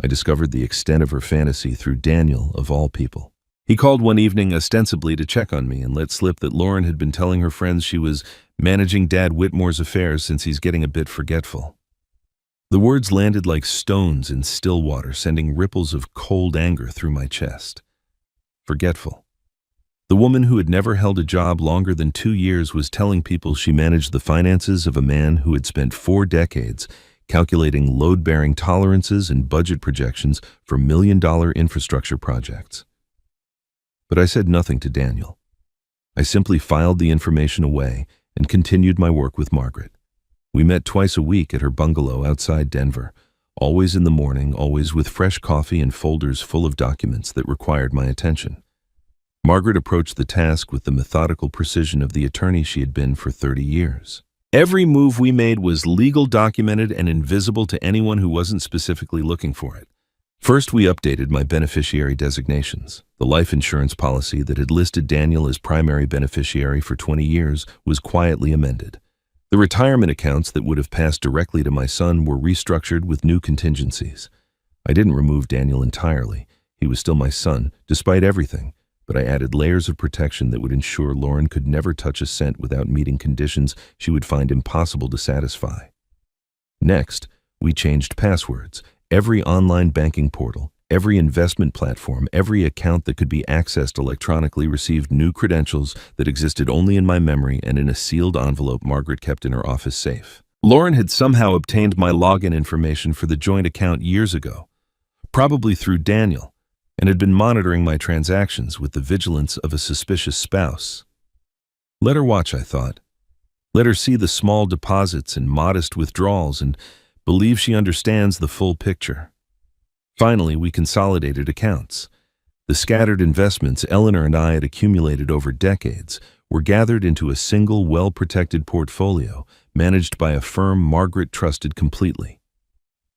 I discovered the extent of her fantasy through Daniel, of all people. He called one evening ostensibly to check on me and let slip that Lauren had been telling her friends she was managing Dad Whitmore's affairs since he's getting a bit forgetful. The words landed like stones in still water, sending ripples of cold anger through my chest. Forgetful. The woman who had never held a job longer than 2 years was telling people she managed the finances of a man who had spent 4 decades calculating load-bearing tolerances and budget projections for million-dollar infrastructure projects. But I said nothing to Daniel. I simply filed the information away and continued my work with Margaret. We met twice a week at her bungalow outside Denver, always in the morning, always with fresh coffee and folders full of documents that required my attention. Margaret approached the task with the methodical precision of the attorney she had been for 30 years. Every move we made was legal, documented, and invisible to anyone who wasn't specifically looking for it. First, we updated my beneficiary designations. The life insurance policy that had listed Daniel as primary beneficiary for 20 years was quietly amended. The retirement accounts that would have passed directly to my son were restructured with new contingencies. I didn't remove Daniel entirely. He was still my son, despite everything, but I added layers of protection that would ensure Lauren could never touch a cent without meeting conditions she would find impossible to satisfy. Next, we changed passwords. Every online banking portal, every investment platform, every account that could be accessed electronically received new credentials that existed only in my memory and in a sealed envelope Margaret kept in her office safe. Lauren had somehow obtained my login information for the joint account years ago, probably through Daniel, and had been monitoring my transactions with the vigilance of a suspicious spouse. Let her watch, I thought. Let her see the small deposits and modest withdrawals and believe she understands the full picture. Finally, we consolidated accounts. The scattered investments Eleanor and I had accumulated over decades were gathered into a single, well-protected portfolio managed by a firm Margaret trusted completely.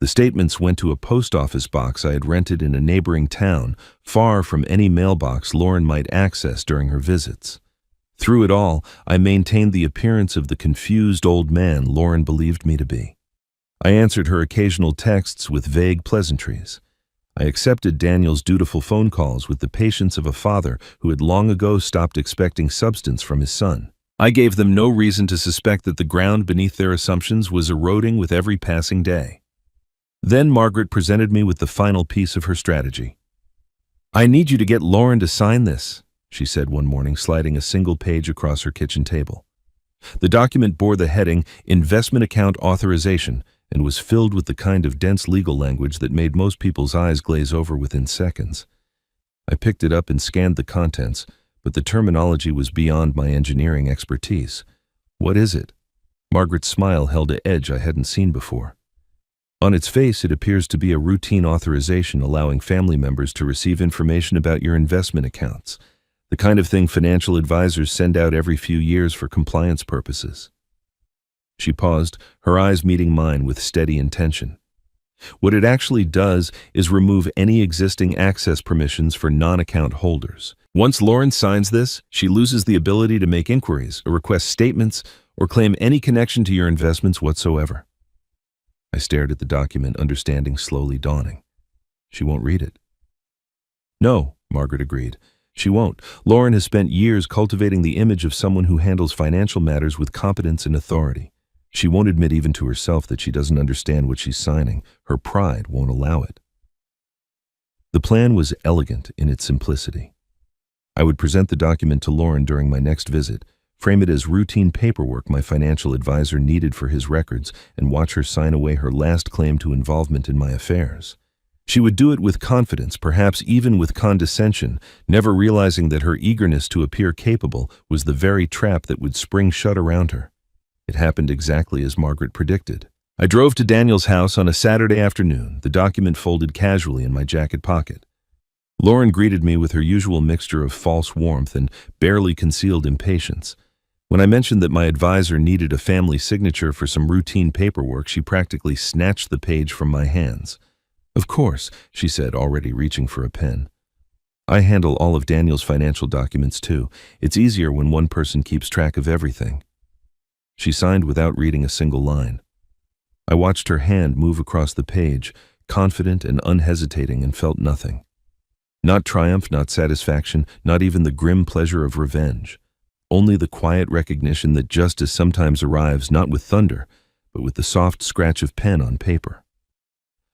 The statements went to a post office box I had rented in a neighboring town, far from any mailbox Lauren might access during her visits. Through it all, I maintained the appearance of the confused old man Lauren believed me to be. I answered her occasional texts with vague pleasantries. I accepted Daniel's dutiful phone calls with the patience of a father who had long ago stopped expecting substance from his son. I gave them no reason to suspect that the ground beneath their assumptions was eroding with every passing day. Then Margaret presented me with the final piece of her strategy. "I need you to get Lauren to sign this," she said one morning, sliding a single page across her kitchen table. The document bore the heading Investment Account Authorization and was filled with the kind of dense legal language that made most people's eyes glaze over within seconds. I picked it up and scanned the contents, but the terminology was beyond my engineering expertise. "What is it?" Margaret's smile held an edge I hadn't seen before. "On its face, it appears to be a routine authorization allowing family members to receive information about your investment accounts, the kind of thing financial advisors send out every few years for compliance purposes." She paused, her eyes meeting mine with steady intention. "What it actually does is remove any existing access permissions for non-account holders. Once Lauren signs this, she loses the ability to make inquiries or request statements or claim any connection to your investments whatsoever." I stared at the document, understanding slowly dawning. "She won't read it." "No," Margaret agreed. "She won't. Lauren has spent years cultivating the image of someone who handles financial matters with competence and authority. She won't admit even to herself that she doesn't understand what she's signing. Her pride won't allow it." The plan was elegant in its simplicity. I would present the document to Lauren during my next visit, frame it as routine paperwork my financial advisor needed for his records, and watch her sign away her last claim to involvement in my affairs. She would do it with confidence, perhaps even with condescension, never realizing that her eagerness to appear capable was the very trap that would spring shut around her. It happened exactly as Margaret predicted. I drove to Daniel's house on a Saturday afternoon, the document folded casually in my jacket pocket. Lauren greeted me with her usual mixture of false warmth and barely concealed impatience. When I mentioned that my advisor needed a family signature for some routine paperwork, she practically snatched the page from my hands. "Of course," she said, already reaching for a pen. "I handle all of Daniel's financial documents too. It's easier when one person keeps track of everything." She signed without reading a single line. I watched her hand move across the page, confident and unhesitating, and felt nothing. Not triumph, not satisfaction, not even the grim pleasure of revenge. Only the quiet recognition that justice sometimes arrives not with thunder, but with the soft scratch of pen on paper.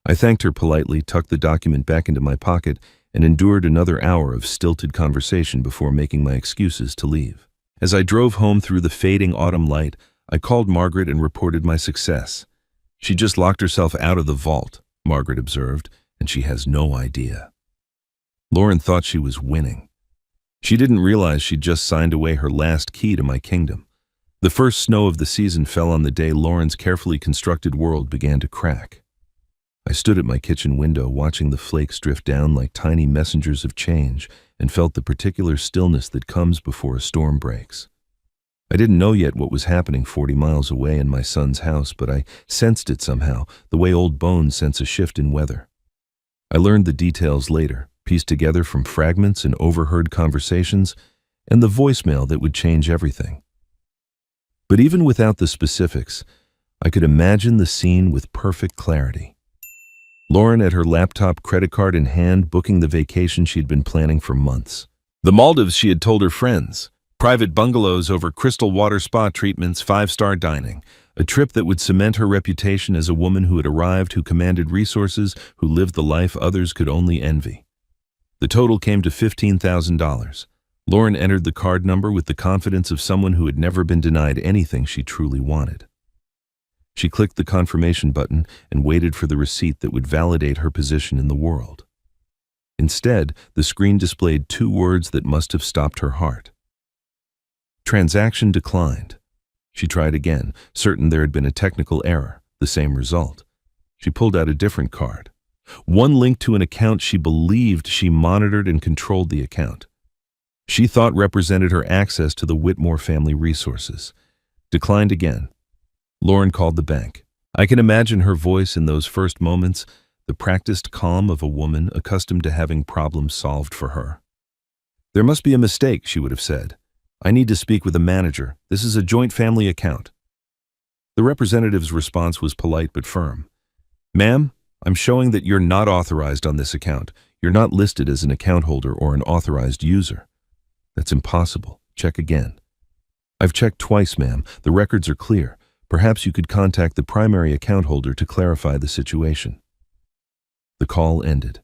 I thanked her politely, tucked the document back into my pocket, and endured another hour of stilted conversation before making my excuses to leave. As I drove home through the fading autumn light, I called Margaret and reported my success. "She just locked herself out of the vault," Margaret observed, "and she has no idea." Lauren thought she was winning. She didn't realize she'd just signed away her last key to my kingdom. The first snow of the season fell on the day Lauren's carefully constructed world began to crack. I stood at my kitchen window watching the flakes drift down like tiny messengers of change and felt the particular stillness that comes before a storm breaks. I didn't know yet what was happening 40 miles away in my son's house, but I sensed it somehow, the way old bones sense a shift in weather. I learned the details later, pieced together from fragments and overheard conversations, and the voicemail that would change everything. But even without the specifics, I could imagine the scene with perfect clarity. Lauren at her laptop, credit card in hand, booking the vacation she'd been planning for months. The Maldives, she had told her friends. Private bungalows over crystal water spa treatments, 5-star dining. A trip that would cement her reputation as a woman who had arrived, who commanded resources, who lived the life others could only envy. The total came to $15,000. Lauren entered the card number with the confidence of someone who had never been denied anything she truly wanted. She clicked the confirmation button and waited for the receipt that would validate her position in the world. Instead, the screen displayed 2 words that must have stopped her heart. Transaction declined. She tried again, certain there had been a technical error, the same result. She pulled out a different card. One linked to an account she believed she monitored and controlled the account. She thought represented her access to the Whitmore family resources. Declined again. Lauren called the bank. I can imagine her voice in those first moments, the practiced calm of a woman accustomed to having problems solved for her. "There must be a mistake," she would have said. "I need to speak with a manager. This is a joint family account." The representative's response was polite but firm. "Ma'am, I'm showing that you're not authorized on this account. You're not listed as an account holder or an authorized user." "That's impossible. Check again." "I've checked twice, ma'am. The records are clear. Perhaps you could contact the primary account holder to clarify the situation." The call ended.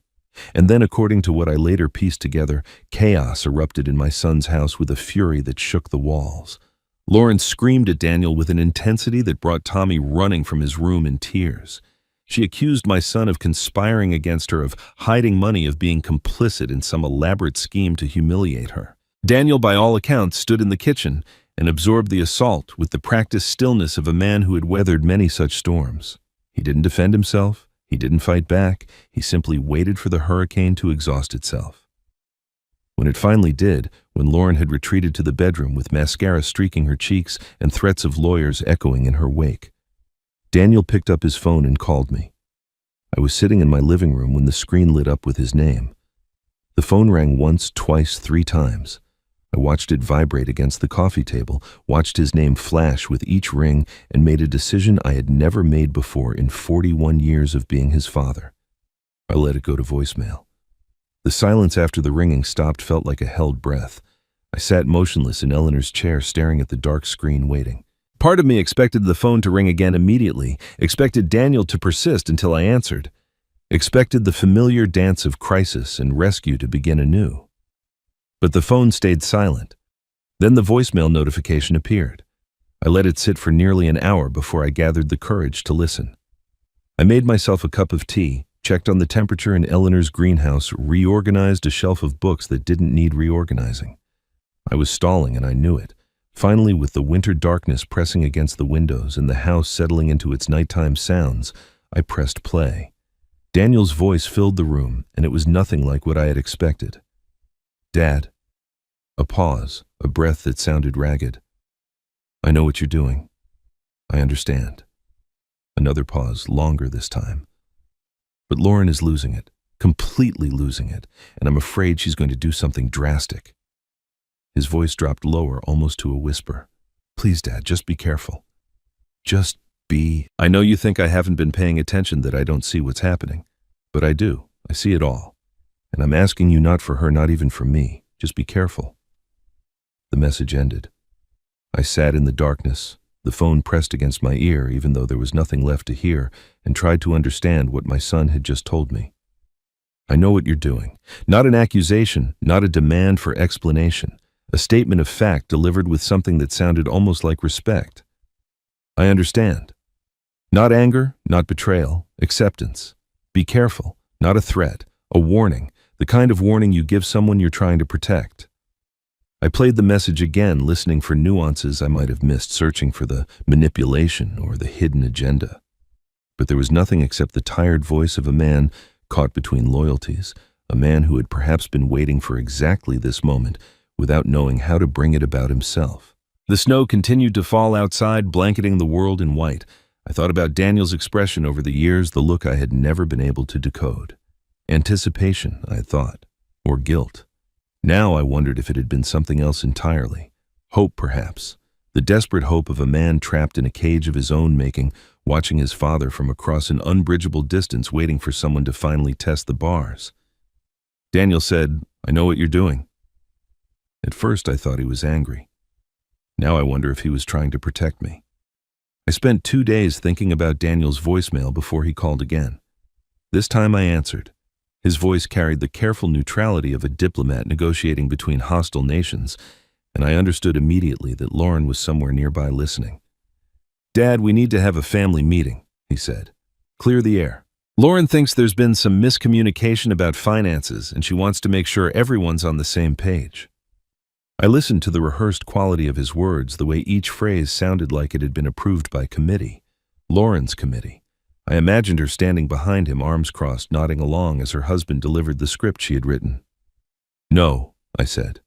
And then, according to what I later pieced together, chaos erupted in my son's house with a fury that shook the walls. Lauren screamed at Daniel with an intensity that brought Tommy running from his room in tears. She accused my son of conspiring against her, of hiding money, of being complicit in some elaborate scheme to humiliate her. Daniel, by all accounts, stood in the kitchen and absorbed the assault with the practiced stillness of a man who had weathered many such storms. He didn't defend himself. He didn't fight back. He simply waited for the hurricane to exhaust itself. When it finally did, when Lauren had retreated to the bedroom with mascara streaking her cheeks and threats of lawyers echoing in her wake, Daniel picked up his phone and called me. I was sitting in my living room when the screen lit up with his name. The phone rang once, twice, 3 times. I watched it vibrate against the coffee table, watched his name flash with each ring, and made a decision I had never made before in 41 years of being his father. I let it go to voicemail. The silence after the ringing stopped felt like a held breath. I sat motionless in Eleanor's chair, staring at the dark screen, waiting. Part of me expected the phone to ring again immediately, expected Daniel to persist until I answered, expected the familiar dance of crisis and rescue to begin anew. But the phone stayed silent. Then the voicemail notification appeared. I let it sit for nearly an hour before I gathered the courage to listen. I made myself a cup of tea, checked on the temperature in Eleanor's greenhouse, reorganized a shelf of books that didn't need reorganizing. I was stalling and I knew it. Finally, with the winter darkness pressing against the windows and the house settling into its nighttime sounds, I pressed play. Daniel's voice filled the room, and it was nothing like what I had expected. "Dad." A pause, a breath that sounded ragged. "I know what you're doing. I understand." Another pause, longer this time. "But Lauren is losing it, completely losing it, and I'm afraid she's going to do something drastic." His voice dropped lower, almost to a whisper. "Please, Dad, just be careful. Just be..." I know you think I haven't been paying attention, that I don't see what's happening. But I do. I see it all. And I'm asking you not for her, not even for me. Just be careful." The message ended. I sat in the darkness, the phone pressed against my ear even though there was nothing left to hear, and tried to understand what my son had just told me. I know what you're doing. Not an accusation, not a demand for explanation. A statement of fact delivered with something that sounded almost like respect. I understand. Not anger, not betrayal, acceptance. Be careful, not a threat, a warning, the kind of warning you give someone you're trying to protect. I played the message again, listening for nuances I might have missed, searching for the manipulation or the hidden agenda. But there was nothing except the tired voice of a man caught between loyalties, a man who had perhaps been waiting for exactly this moment without knowing how to bring it about himself. The snow continued to fall outside, blanketing the world in white. I thought about Daniel's expression over the years, the look I had never been able to decode. Anticipation, I thought, or guilt. Now I wondered if it had been something else entirely. Hope, perhaps. The desperate hope of a man trapped in a cage of his own making, watching his father from across an unbridgeable distance, waiting for someone to finally test the bars. Daniel said, "I know what you're doing." At first I thought he was angry. Now I wonder if he was trying to protect me. I spent 2 days thinking about Daniel's voicemail before he called again. This time I answered. His voice carried the careful neutrality of a diplomat negotiating between hostile nations, and I understood immediately that Lauren was somewhere nearby listening. "Dad, we need to have a family meeting," he said. "Clear the air. Lauren thinks there's been some miscommunication about finances, and she wants to make sure everyone's on the same page." I listened to the rehearsed quality of his words, the way each phrase sounded like it had been approved by committee. Lauren's committee. I imagined her standing behind him, arms crossed, nodding along as her husband delivered the script she had written. "No," I said.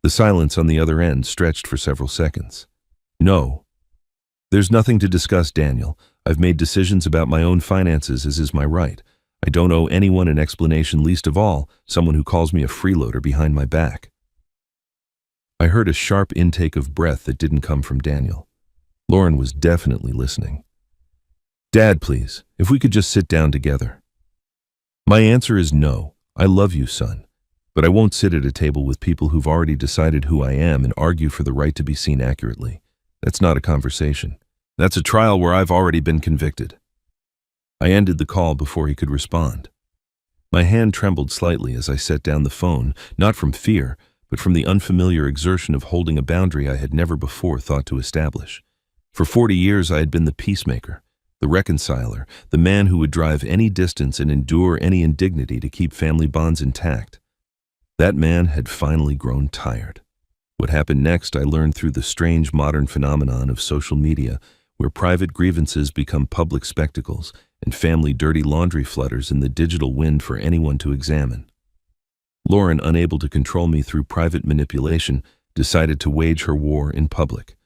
The silence on the other end stretched for several seconds. "No. There's nothing to discuss, Daniel. I've made decisions about my own finances, as is my right. I don't owe anyone an explanation, least of all someone who calls me a freeloader behind my back." I heard a sharp intake of breath that didn't come from Daniel. Lauren was definitely listening. "Dad, please, if we could just sit down together." My answer is no. I love you, son. But I won't sit at a table with people who've already decided who I am and argue for the right to be seen accurately. That's not a conversation. That's a trial where I've already been convicted. I ended the call before he could respond. My hand trembled slightly as I set down the phone, not from fear, but from the unfamiliar exertion of holding a boundary I had never before thought to establish. For 40 years I had been the peacemaker, the reconciler, the man who would drive any distance and endure any indignity to keep family bonds intact. That man had finally grown tired. What happened next I learned through the strange modern phenomenon of social media, where private grievances become public spectacles and family dirty laundry flutters in the digital wind for anyone to examine. Lauren, unable to control me through private manipulation, decided to wage her war in public.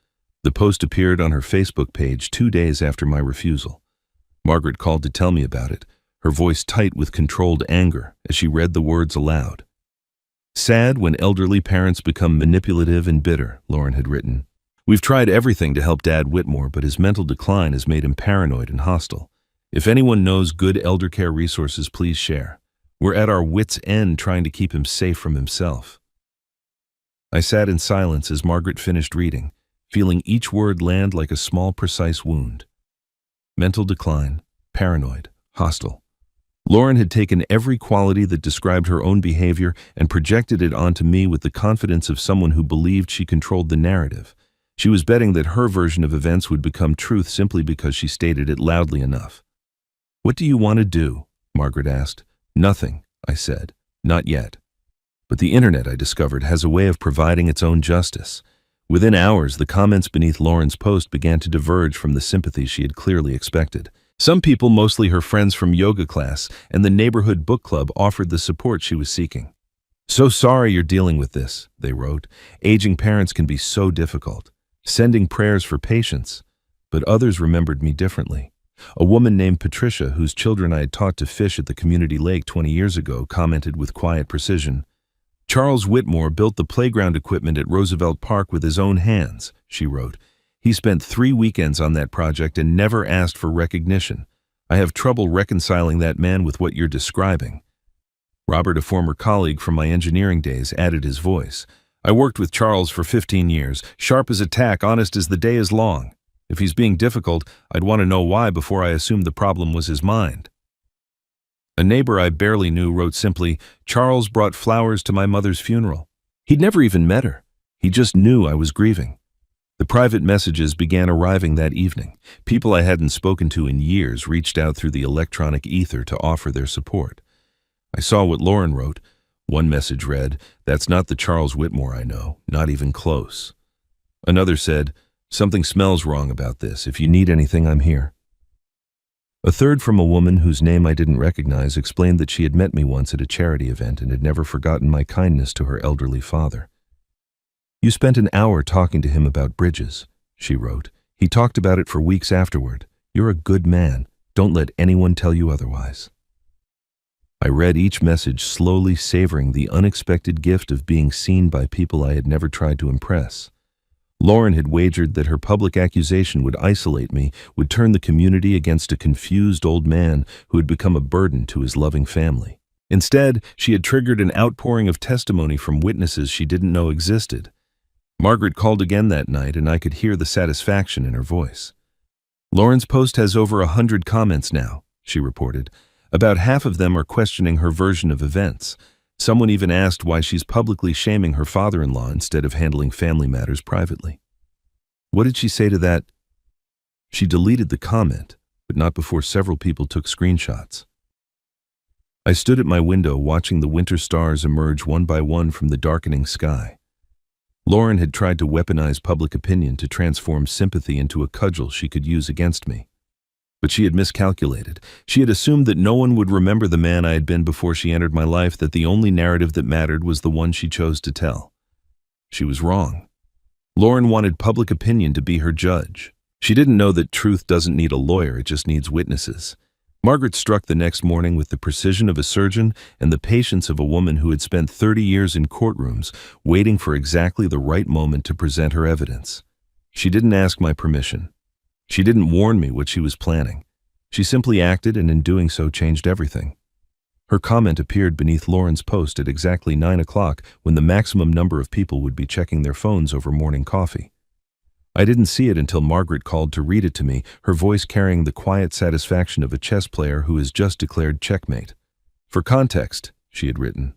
The post appeared on her Facebook page 2 days after my refusal. Margaret called to tell me about it, her voice tight with controlled anger as she read the words aloud. "Sad when elderly parents become manipulative and bitter," Lauren had written. "We've tried everything to help Dad Whitmore, but his mental decline has made him paranoid and hostile. If anyone knows good elder care resources, please share. We're at our wits' end trying to keep him safe from himself." I sat in silence as Margaret finished reading, feeling each word land like a small, precise wound. Mental decline, paranoid, hostile. Lauren had taken every quality that described her own behavior and projected it onto me with the confidence of someone who believed she controlled the narrative. She was betting that her version of events would become truth simply because she stated it loudly enough. "What do you want to do?" Margaret asked. "Nothing," I said. "Not yet." But the internet, I discovered, has a way of providing its own justice. Within hours, the comments beneath Lauren's post began to diverge from the sympathy she had clearly expected. Some people, mostly her friends from yoga class and the neighborhood book club, offered the support she was seeking. "So sorry you're dealing with this," they wrote. "Aging parents can be so difficult. Sending prayers for patience." But others remembered me differently. A woman named Patricia, whose children I had taught to fish at the community lake 20 years ago, commented with quiet precision. "Charles Whitmore built the playground equipment at Roosevelt Park with his own hands," she wrote. "He spent 3 weekends on that project and never asked for recognition. I have trouble reconciling that man with what you're describing." Robert, a former colleague from my engineering days, added his voice. "I worked with Charles for 15 years, sharp as a tack, honest as the day is long. If he's being difficult, I'd want to know why before I assumed the problem was his mind." A neighbor I barely knew wrote simply, "Charles brought flowers to my mother's funeral." He'd never even met her. He just knew I was grieving. The private messages began arriving that evening. People I hadn't spoken to in years reached out through the electronic ether to offer their support. I saw what Lauren wrote. One message read, "That's not the Charles Whitmore I know, not even close." Another said, "Something smells wrong about this. If you need anything, I'm here." A third, from a woman whose name I didn't recognize, explained that she had met me once at a charity event and had never forgotten my kindness to her elderly father. "You spent an hour talking to him about bridges," she wrote. "He talked about it for weeks afterward. You're a good man. Don't let anyone tell you otherwise." I read each message, slowly savoring the unexpected gift of being seen by people I had never tried to impress. Lauren had wagered that her public accusation would isolate me, would turn the community against a confused old man who had become a burden to his loving family. Instead, she had triggered an outpouring of testimony from witnesses she didn't know existed. Margaret called again that night, and I could hear the satisfaction in her voice. "Lauren's post has over 100 comments now," she reported. "About half of them are questioning her version of events. Someone even asked why she's publicly shaming her father-in-law instead of handling family matters privately." What did she say to that? She deleted the comment, but not before several people took screenshots. I stood at my window watching the winter stars emerge one by one from the darkening sky. Lauren had tried to weaponize public opinion to transform sympathy into a cudgel she could use against me. But she had miscalculated. She had assumed that no one would remember the man I had been before she entered my life, that the only narrative that mattered was the one she chose to tell. She was wrong. Lauren wanted public opinion to be her judge. She didn't know that truth doesn't need a lawyer, it just needs witnesses. Margaret struck the next morning with the precision of a surgeon and the patience of a woman who had spent 30 years in courtrooms, waiting for exactly the right moment to present her evidence. She didn't ask my permission. She didn't warn me what she was planning. She simply acted, and in doing so changed everything. Her comment appeared beneath Lauren's post at exactly 9 o'clock, when the maximum number of people would be checking their phones over morning coffee. I didn't see it until Margaret called to read it to me, her voice carrying the quiet satisfaction of a chess player who has just declared checkmate. "For context," she had written,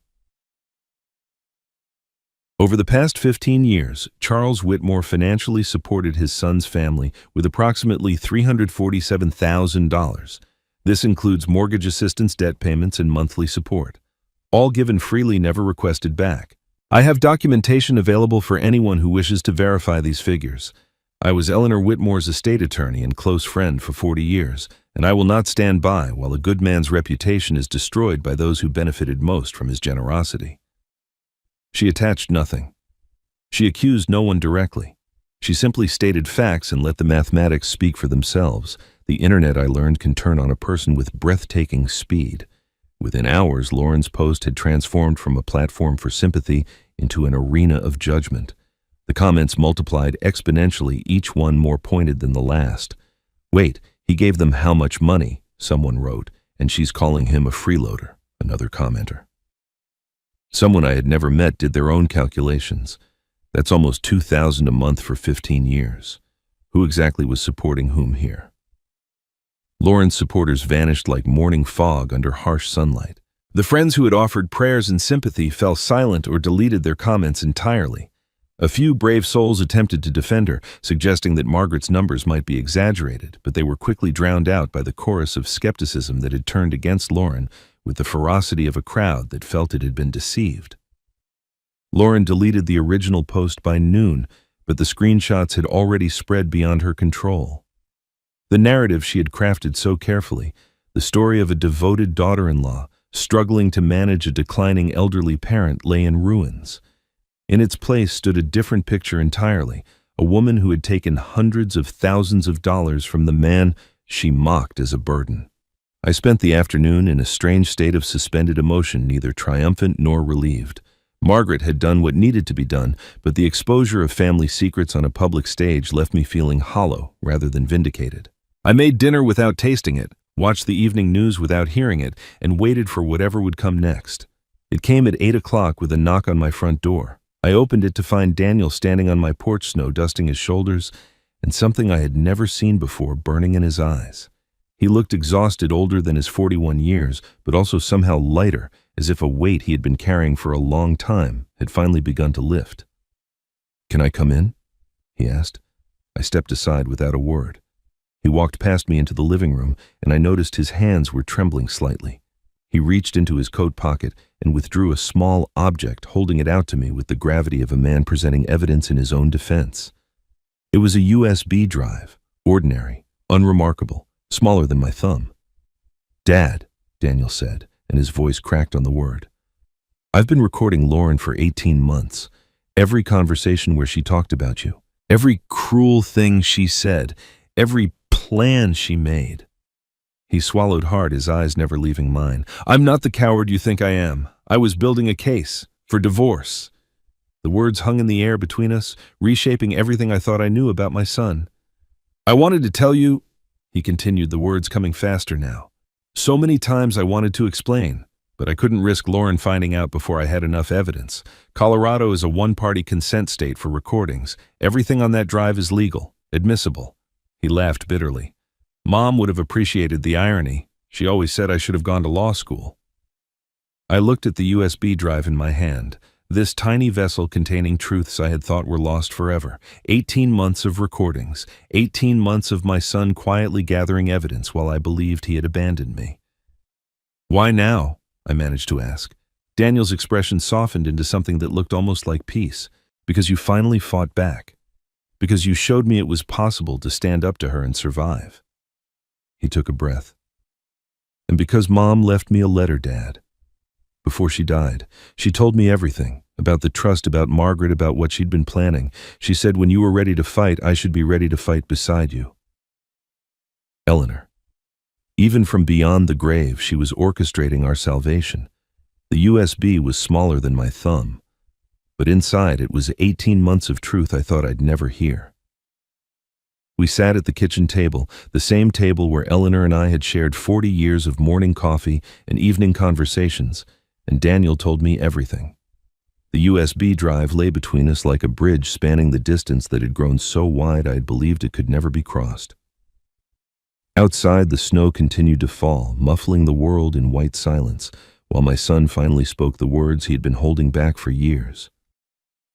"over the past 15 years, Charles Whitmore financially supported his son's family with approximately $347,000. This includes mortgage assistance, debt payments, and monthly support. All given freely, never requested back. I have documentation available for anyone who wishes to verify these figures. I was Eleanor Whitmore's estate attorney and close friend for 40 years, and I will not stand by while a good man's reputation is destroyed by those who benefited most from his generosity." She attached nothing. She accused no one directly. She simply stated facts and let the mathematics speak for themselves. The internet, I learned, can turn on a person with breathtaking speed. Within hours, Lauren's post had transformed from a platform for sympathy into an arena of judgment. The comments multiplied exponentially, each one more pointed than the last. "Wait, he gave them how much money?" someone wrote, "and she's calling him a freeloader," another commenter. Someone I had never met did their own calculations. That's almost $2,000 a month for 15 years. Who exactly was supporting whom here? Lauren's supporters vanished like morning fog under harsh sunlight. The friends who had offered prayers and sympathy fell silent or deleted their comments entirely. A few brave souls attempted to defend her, suggesting that Margaret's numbers might be exaggerated, but they were quickly drowned out by the chorus of skepticism that had turned against Lauren with the ferocity of a crowd that felt it had been deceived. Lauren deleted the original post by noon, but the screenshots had already spread beyond her control. The narrative she had crafted so carefully, the story of a devoted daughter-in-law struggling to manage a declining elderly parent, lay in ruins. In its place stood a different picture entirely, a woman who had taken hundreds of thousands of dollars from the man she mocked as a burden. I spent the afternoon in a strange state of suspended emotion, neither triumphant nor relieved. Margaret had done what needed to be done, but the exposure of family secrets on a public stage left me feeling hollow rather than vindicated. I made dinner without tasting it, watched the evening news without hearing it, and waited for whatever would come next. It came at 8 o'clock with a knock on my front door. I opened it to find Daniel standing on my porch, snow dusting his shoulders, and something I had never seen before burning in his eyes. He looked exhausted, older than his 41 years, but also somehow lighter, as if a weight he had been carrying for a long time had finally begun to lift. "Can I come in?" he asked. I stepped aside without a word. He walked past me into the living room, and I noticed his hands were trembling slightly. He reached into his coat pocket and withdrew a small object, holding it out to me with the gravity of a man presenting evidence in his own defense. It was a USB drive, ordinary, unremarkable, smaller than my thumb. "Dad," Daniel said, and his voice cracked on the word. "I've been recording Lauren for 18 months. Every conversation where she talked about you, every cruel thing she said, every plan she made." He swallowed hard, his eyes never leaving mine. "I'm not the coward you think I am. I was building a case for divorce." The words hung in the air between us, reshaping everything I thought I knew about my son. "I wanted to tell you," he continued, the words coming faster now. "So many times I wanted to explain, but I couldn't risk Lauren finding out before I had enough evidence. Colorado is a one-party consent state for recordings. Everything on that drive is legal, admissible." He laughed bitterly. "Mom would have appreciated the irony. She always said I should have gone to law school." I looked at the USB drive in my hand, this tiny vessel containing truths I had thought were lost forever. 18 months of recordings, 18 months of my son quietly gathering evidence while I believed he had abandoned me. "Why now?" I managed to ask. Daniel's expression softened into something that looked almost like peace. "Because you finally fought back. Because you showed me it was possible to stand up to her and survive." He took a breath. "And because Mom left me a letter, Dad. Before she died, she told me everything, about the trust, about Margaret, about what she'd been planning. She said when you were ready to fight, I should be ready to fight beside you." Eleanor. Even from beyond the grave, she was orchestrating our salvation. The USB was smaller than my thumb, but inside it was 18 months of truth I thought I'd never hear. We sat at the kitchen table, the same table where Eleanor and I had shared 40 years of morning coffee and evening conversations, and Daniel told me everything. The USB drive lay between us like a bridge spanning the distance that had grown so wide I had believed it could never be crossed. Outside, the snow continued to fall, muffling the world in white silence, while my son finally spoke the words he had been holding back for years.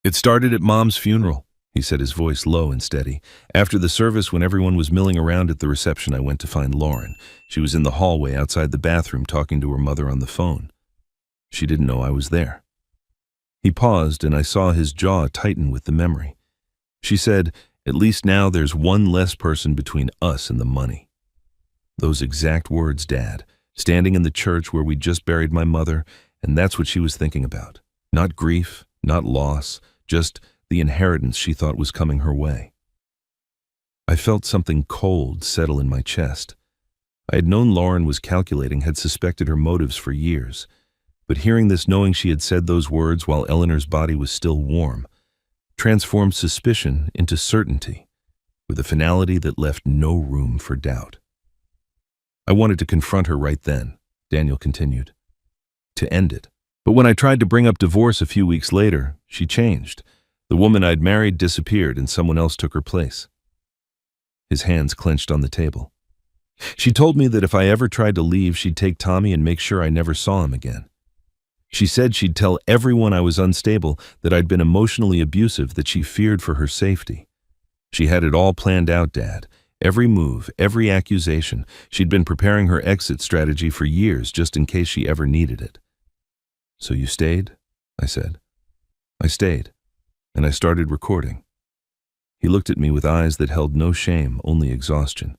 "It started at Mom's funeral," he said, his voice low and steady. "After the service, when everyone was milling around at the reception, I went to find Lauren. She was in the hallway outside the bathroom talking to her mother on the phone. She didn't know I was there." He paused, and I saw his jaw tighten with the memory. "She said, 'At least now there's one less person between us and the money.'" Those exact words, Dad, standing in the church where we'd just buried my mother, and that's what she was thinking about. Not grief, not loss, just the inheritance she thought was coming her way. I felt something cold settle in my chest. I had known Lauren was calculating, had suspected her motives for years. But hearing this, knowing she had said those words while Eleanor's body was still warm, transformed suspicion into certainty, with a finality that left no room for doubt. "I wanted to confront her right then," Daniel continued, "to end it. But when I tried to bring up divorce a few weeks later, she changed. The woman I'd married disappeared and someone else took her place." His hands clenched on the table. "She told me that if I ever tried to leave, she'd take Tommy and make sure I never saw him again. She said she'd tell everyone I was unstable, that I'd been emotionally abusive, that she feared for her safety. She had it all planned out, Dad. Every move, every accusation. She'd been preparing her exit strategy for years, just in case she ever needed it." "So you stayed?" I said. "I stayed, and I started recording." He looked at me with eyes that held no shame, only exhaustion.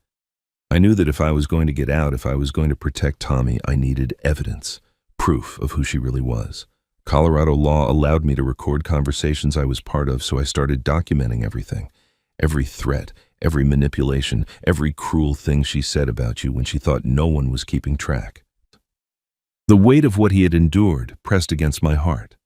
I knew that if I was going to get out, if I was going to protect Tommy, I needed evidence, proof of who she really was. Colorado law allowed me to record conversations I was part of, so I started documenting everything. Every threat, every manipulation, every cruel thing she said about you when she thought no one was keeping track. The weight of what he had endured pressed against my heart.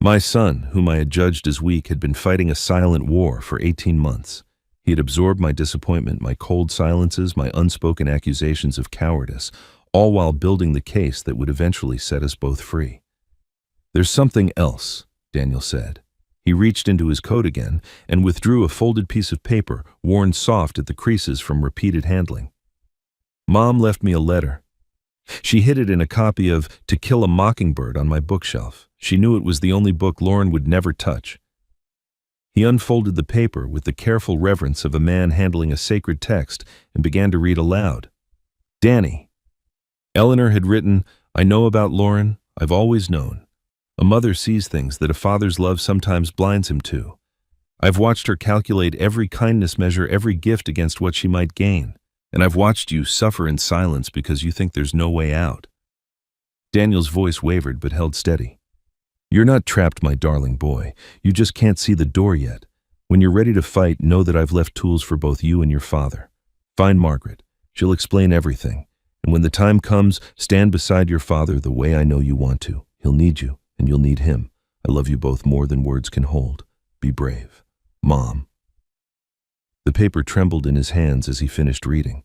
My son, whom I had judged as weak, had been fighting a silent war for 18 months. He had absorbed my disappointment, my cold silences, my unspoken accusations of cowardice, all while building the case that would eventually set us both free. "There's something else," Daniel said. He reached into his coat again and withdrew a folded piece of paper, worn soft at the creases from repeated handling. Mom left me a letter. She hid it in a copy of To Kill a Mockingbird on my bookshelf. She knew it was the only book Lauren would never touch. He unfolded the paper with the careful reverence of a man handling a sacred text and began to read aloud. Danny. Eleanor had written, I know about Lauren, I've always known. A mother sees things that a father's love sometimes blinds him to. I've watched her calculate every kindness measure, every gift against what she might gain. And I've watched you suffer in silence because you think there's no way out. Daniel's voice wavered but held steady. You're not trapped, my darling boy. You just can't see the door yet. When you're ready to fight, know that I've left tools for both you and your father. Find Margaret. She'll explain everything. And when the time comes, stand beside your father the way I know you want to. He'll need you, and you'll need him. I love you both more than words can hold. Be brave. Mom. The paper trembled in his hands as he finished reading.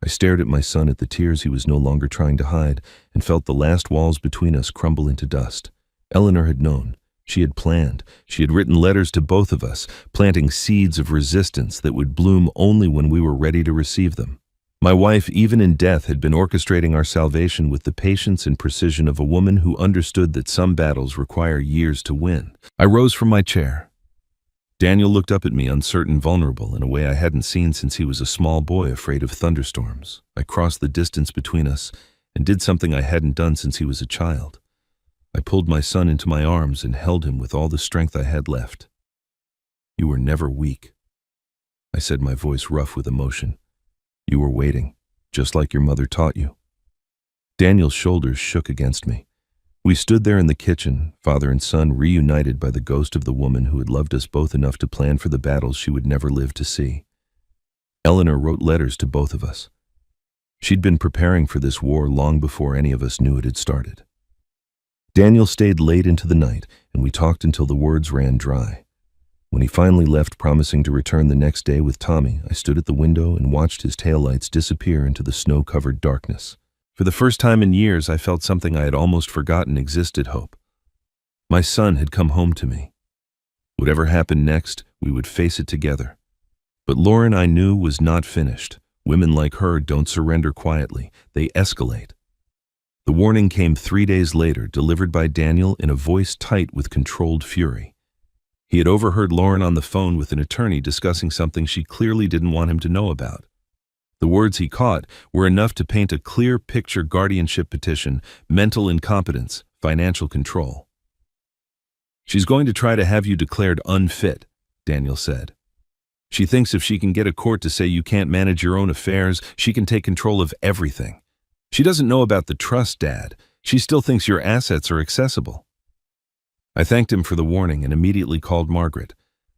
I stared at my son at the tears he was no longer trying to hide and felt the last walls between us crumble into dust. Eleanor had known. She had planned. She had written letters to both of us, planting seeds of resistance that would bloom only when we were ready to receive them. My wife, even in death, had been orchestrating our salvation with the patience and precision of a woman who understood that some battles require years to win. I rose from my chair. Daniel looked up at me, uncertain, vulnerable, in a way I hadn't seen since he was a small boy afraid of thunderstorms. I crossed the distance between us and did something I hadn't done since he was a child. I pulled my son into my arms and held him with all the strength I had left. You were never weak, I said, my voice rough with emotion. You were waiting, just like your mother taught you. Daniel's shoulders shook against me. We stood there in the kitchen, father and son reunited by the ghost of the woman who had loved us both enough to plan for the battles she would never live to see. Eleanor wrote letters to both of us. She'd been preparing for this war long before any of us knew it had started. Daniel stayed late into the night, and we talked until the words ran dry. When he finally left, promising to return the next day with Tommy, I stood at the window and watched his taillights disappear into the snow-covered darkness. For the first time in years, I felt something I had almost forgotten existed: hope. My son had come home to me. Whatever happened next, we would face it together. But Lauren, I knew, was not finished. Women like her don't surrender quietly. They escalate. The warning came 3 days later, delivered by Daniel in a voice tight with controlled fury. He had overheard Lauren on the phone with an attorney discussing something she clearly didn't want him to know about. The words he caught were enough to paint a clear picture: guardianship petition, mental incompetence, financial control. She's going to try to have you declared unfit, Daniel said. She thinks if she can get a court to say you can't manage your own affairs, she can take control of everything. She doesn't know about the trust, Dad. She still thinks your assets are accessible. I thanked him for the warning and immediately called Margaret.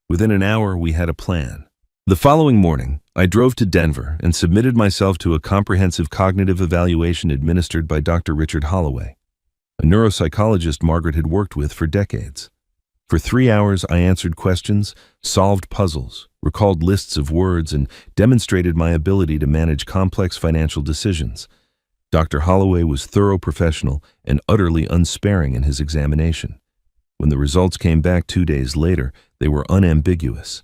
Within an hour, we had a plan. The following morning, I drove to Denver and submitted myself to a comprehensive cognitive evaluation administered by Dr. Richard Holloway, a neuropsychologist Margaret had worked with for decades. For 3 hours, I answered questions, solved puzzles, recalled lists of words, and demonstrated my ability to manage complex financial decisions. Dr. Holloway was thorough, professional, and utterly unsparing in his examination. When the results came back 2 days later, they were unambiguous.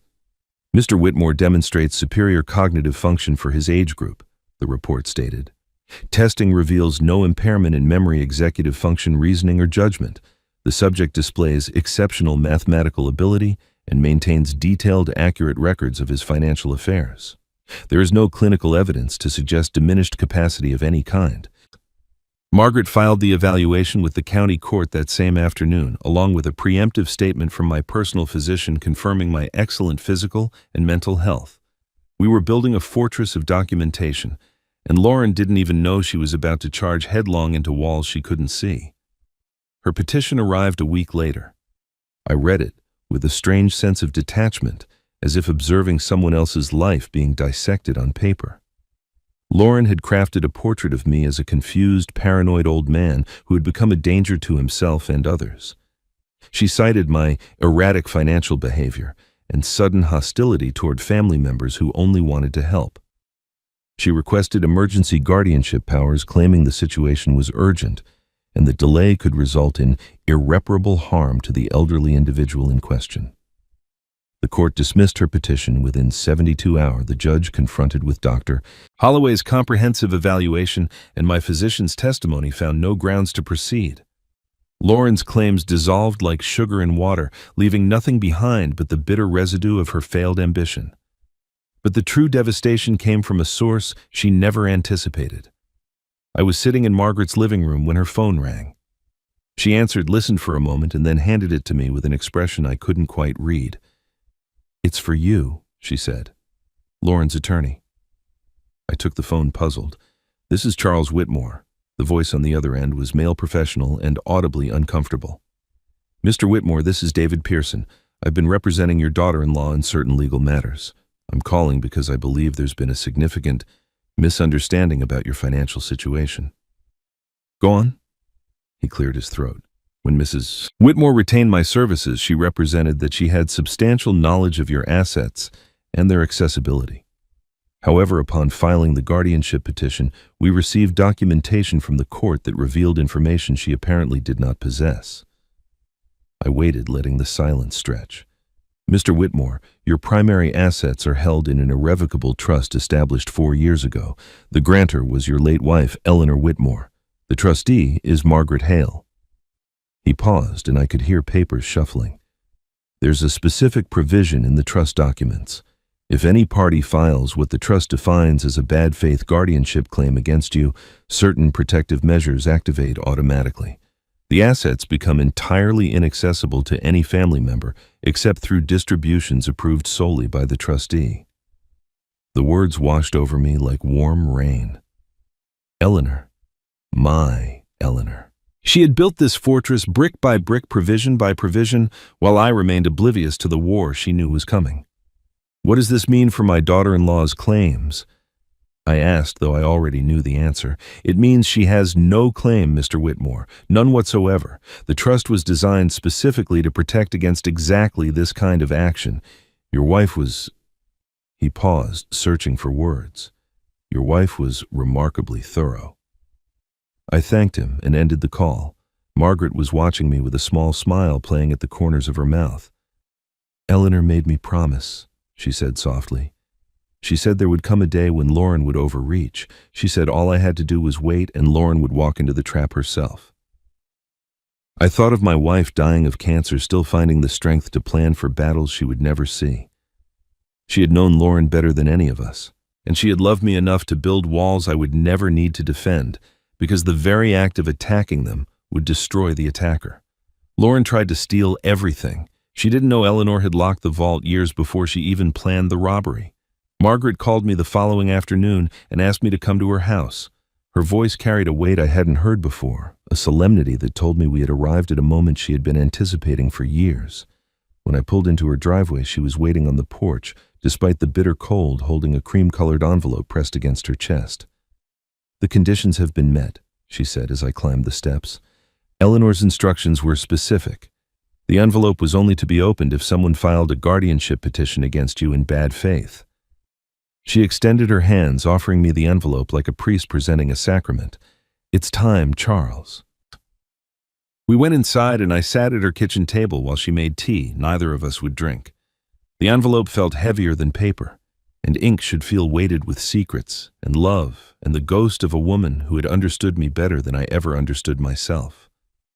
Mr. Whitmore demonstrates superior cognitive function for his age group, the report stated. Testing reveals no impairment in memory, executive function, reasoning, or judgment. The subject displays exceptional mathematical ability and maintains detailed, accurate records of his financial affairs. There is no clinical evidence to suggest diminished capacity of any kind. Margaret filed the evaluation with the county court that same afternoon, along with a preemptive statement from my personal physician confirming my excellent physical and mental health. We were building a fortress of documentation, and Lauren didn't even know she was about to charge headlong into walls she couldn't see. Her petition arrived a week later. I read it with a strange sense of detachment, as if observing someone else's life being dissected on paper. Lauren had crafted a portrait of me as a confused, paranoid old man who had become a danger to himself and others. She cited my erratic financial behavior and sudden hostility toward family members who only wanted to help. She requested emergency guardianship powers, claiming the situation was urgent and that delay could result in irreparable harm to the elderly individual in question. The court dismissed her petition within 72 hours. The judge, confronted with Dr. Holloway's comprehensive evaluation and my physician's testimony, found no grounds to proceed. Lauren's claims dissolved like sugar in water, leaving nothing behind but the bitter residue of her failed ambition. But the true devastation came from a source she never anticipated. I was sitting in Margaret's living room when her phone rang. She answered, listened for a moment, and then handed it to me with an expression I couldn't quite read. "It's for you," she said. "Lauren's attorney." I took the phone, puzzled. "This is Charles Whitmore." The voice on the other end was male, professional, and audibly uncomfortable. "Mr. Whitmore, this is David Pearson. I've been representing your daughter-in-law in certain legal matters. I'm calling because I believe there's been a significant misunderstanding about your financial situation." "Go on." He cleared his throat. "When Mrs. Whitmore retained my services, she represented that she had substantial knowledge of your assets and their accessibility. However, upon filing the guardianship petition, we received documentation from the court that revealed information she apparently did not possess." I waited, letting the silence stretch. "Mr. Whitmore, your primary assets are held in an irrevocable trust established 4 years ago. The grantor was your late wife, Eleanor Whitmore. The trustee is Margaret Hale." He paused, and I could hear papers shuffling. "There's a specific provision in the trust documents. If any party files what the trust defines as a bad faith guardianship claim against you, certain protective measures activate automatically. The assets become entirely inaccessible to any family member except through distributions approved solely by the trustee." The words washed over me like warm rain. Eleanor. My Eleanor. She had built this fortress brick by brick, provision by provision, while I remained oblivious to the war she knew was coming. "What does this mean for my daughter-in-law's claims?" I asked, though I already knew the answer. "It means she has no claim, Mr. Whitmore, none whatsoever. The trust was designed specifically to protect against exactly this kind of action. Your wife was—" He paused, searching for words. "Your wife was remarkably thorough." I thanked him and ended the call. Margaret was watching me with a small smile playing at the corners of her mouth. "Eleanor made me promise," she said softly. "She said there would come a day when Lauren would overreach. She said all I had to do was wait and Lauren would walk into the trap herself." I thought of my wife dying of cancer, still finding the strength to plan for battles she would never see. She had known Lauren better than any of us, and she had loved me enough to build walls I would never need to defend, because the very act of attacking them would destroy the attacker. Lauren tried to steal everything. She didn't know Eleanor had locked the vault years before she even planned the robbery. Margaret called me the following afternoon and asked me to come to her house. Her voice carried a weight I hadn't heard before, a solemnity that told me we had arrived at a moment she had been anticipating for years. When I pulled into her driveway, she was waiting on the porch, despite the bitter cold, holding a cream-colored envelope pressed against her chest. "The conditions have been met," she said as I climbed the steps. "Eleanor's instructions were specific. The envelope was only to be opened if someone filed a guardianship petition against you in bad faith." She extended her hands, offering me the envelope like a priest presenting a sacrament. "It's time, Charles." We went inside and I sat at her kitchen table while she made tea. Neither of us would drink. The envelope felt heavier than paper, and ink should feel weighted with secrets and love and the ghost of a woman who had understood me better than I ever understood myself.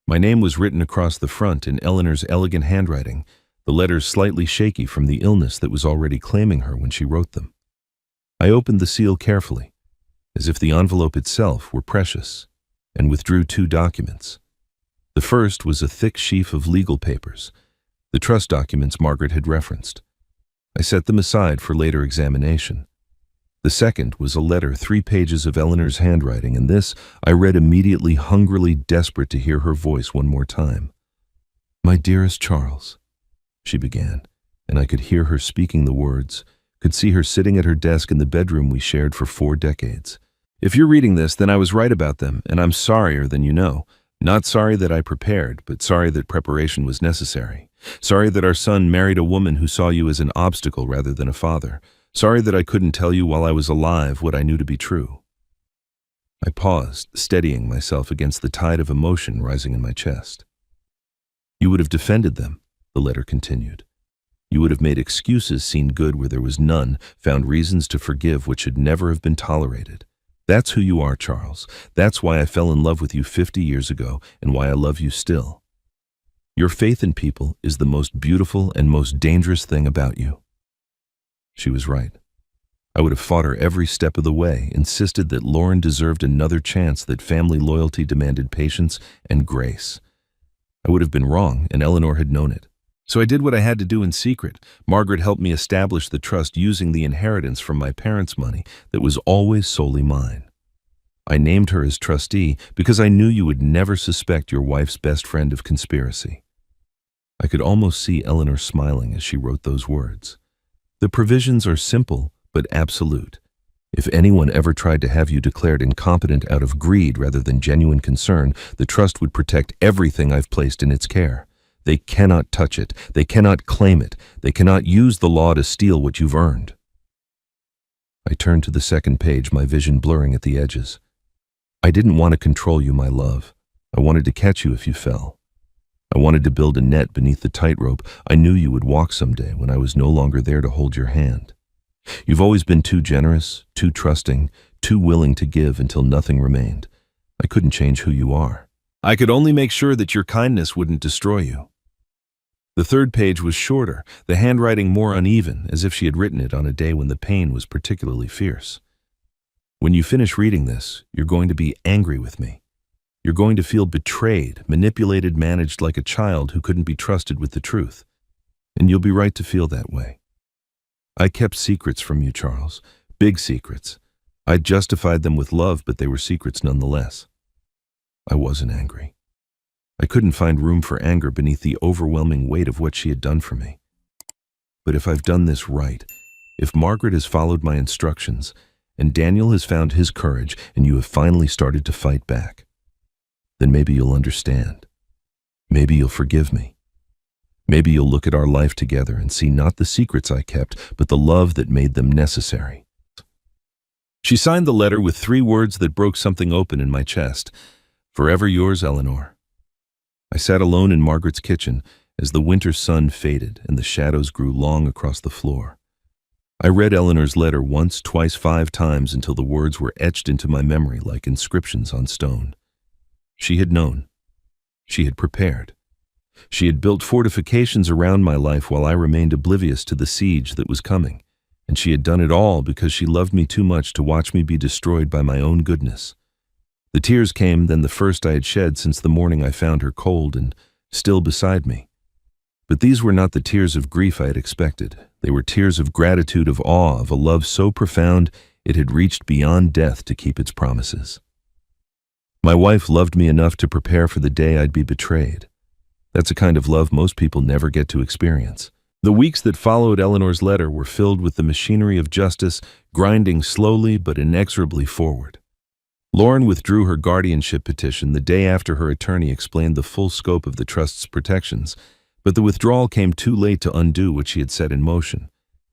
My name was written across the front in Eleanor's elegant handwriting, the letters slightly shaky from the illness that was already claiming her when she wrote them. I opened the seal carefully, as if the envelope itself were precious, and withdrew 2 documents. The first was a thick sheaf of legal papers, the trust documents Margaret had referenced. I set them aside for later examination. The second was a letter, 3 pages of Eleanor's handwriting, and this I read immediately, hungrily desperate to hear her voice one more time. "My dearest Charles," she began, and I could hear her speaking the words, could see her sitting at her desk in the bedroom we shared for 4 decades. "If you're reading this, then I was right about them, and I'm sorrier than you know. Not sorry that I prepared, but sorry that preparation was necessary. Sorry that our son married a woman who saw you as an obstacle rather than a father. Sorry that I couldn't tell you while I was alive what I knew to be true." I paused, steadying myself against the tide of emotion rising in my chest. "You would have defended them," the letter continued. You would have made excuses, seen good where there was none, found reasons to forgive what should never have been tolerated. That's who you are, Charles. That's why I fell in love with you 50 years ago and why I love you still. Your faith in people is the most beautiful and most dangerous thing about you. She was right. I would have fought her every step of the way, insisted that Lauren deserved another chance, that family loyalty demanded patience and grace. I would have been wrong, and Eleanor had known it. So I did what I had to do in secret. Margaret helped me establish the trust using the inheritance from my parents' money that was always solely mine. I named her as trustee because I knew you would never suspect your wife's best friend of conspiracy. I could almost see Eleanor smiling as she wrote those words. The provisions are simple but absolute. If anyone ever tried to have you declared incompetent out of greed rather than genuine concern, the trust would protect everything I've placed in its care. They cannot touch it. They cannot claim it. They cannot use the law to steal what you've earned. I turned to the second page, my vision blurring at the edges. I didn't want to control you, my love. I wanted to catch you if you fell. I wanted to build a net beneath the tightrope I knew you would walk someday when I was no longer there to hold your hand. You've always been too generous, too trusting, too willing to give until nothing remained. I couldn't change who you are. I could only make sure that your kindness wouldn't destroy you. The third page was shorter, the handwriting more uneven, as if she had written it on a day when the pain was particularly fierce. When you finish reading this, you're going to be angry with me. You're going to feel betrayed, manipulated, managed like a child who couldn't be trusted with the truth. And you'll be right to feel that way. I kept secrets from you, Charles, big secrets. I justified them with love, but they were secrets nonetheless. I wasn't angry. I couldn't find room for anger beneath the overwhelming weight of what she had done for me. But if I've done this right, if Margaret has followed my instructions, and Daniel has found his courage, and you have finally started to fight back, then maybe you'll understand. Maybe you'll forgive me. Maybe you'll look at our life together and see not the secrets I kept, but the love that made them necessary. She signed the letter with 3 words that broke something open in my chest. Forever yours, Eleanor. I sat alone in Margaret's kitchen as the winter sun faded and the shadows grew long across the floor. I read Eleanor's letter once, twice, 5 times until the words were etched into my memory like inscriptions on stone. She had known. She had prepared. She had built fortifications around my life while I remained oblivious to the siege that was coming, and she had done it all because she loved me too much to watch me be destroyed by my own goodness. The tears came then, the first I had shed since the morning I found her cold and still beside me. But these were not the tears of grief I had expected. They were tears of gratitude, of awe, of a love so profound it had reached beyond death to keep its promises. My wife loved me enough to prepare for the day I'd be betrayed. That's a kind of love most people never get to experience. The weeks that followed Eleanor's letter were filled with the machinery of justice grinding slowly but inexorably forward. Lauren withdrew her guardianship petition the day after her attorney explained the full scope of the trust's protections, but the withdrawal came too late to undo what she had set in motion.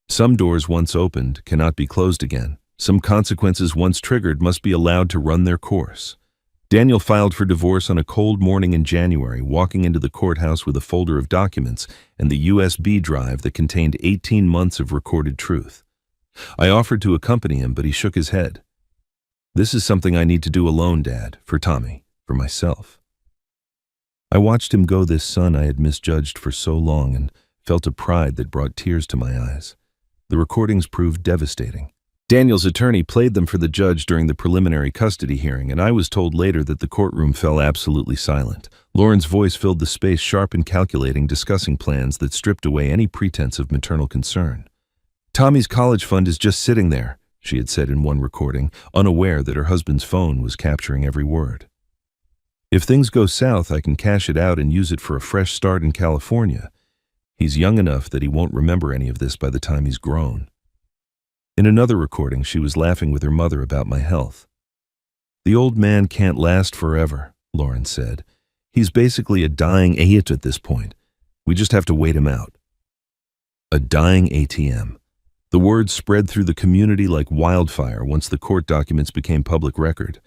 Some doors once opened cannot be closed again. Some consequences once triggered must be allowed to run their course. Daniel filed for divorce on a cold morning in January, walking into the courthouse with a folder of documents and the USB drive that contained 18 months of recorded truth. I offered to accompany him, but he shook his head. This is something I need to do alone, Dad, for Tommy, for myself. I watched him go, this son I had misjudged for so long, and felt a pride that brought tears to my eyes. The recordings proved devastating. Daniel's attorney played them for the judge during the preliminary custody hearing, and I was told later that the courtroom fell absolutely silent. Lauren's voice filled the space, sharp and calculating, discussing plans that stripped away any pretense of maternal concern. Tommy's college fund is just sitting there, she had said in one recording, unaware that her husband's phone was capturing every word. If things go south, I can cash it out and use it for a fresh start in California. He's young enough that he won't remember any of this by the time he's grown. In another recording, she was laughing with her mother about my health. The old man can't last forever, Lauren said. He's basically a dying ATM at this point. We just have to wait him out. A dying ATM. The word spread through the community like wildfire once the court documents became public record.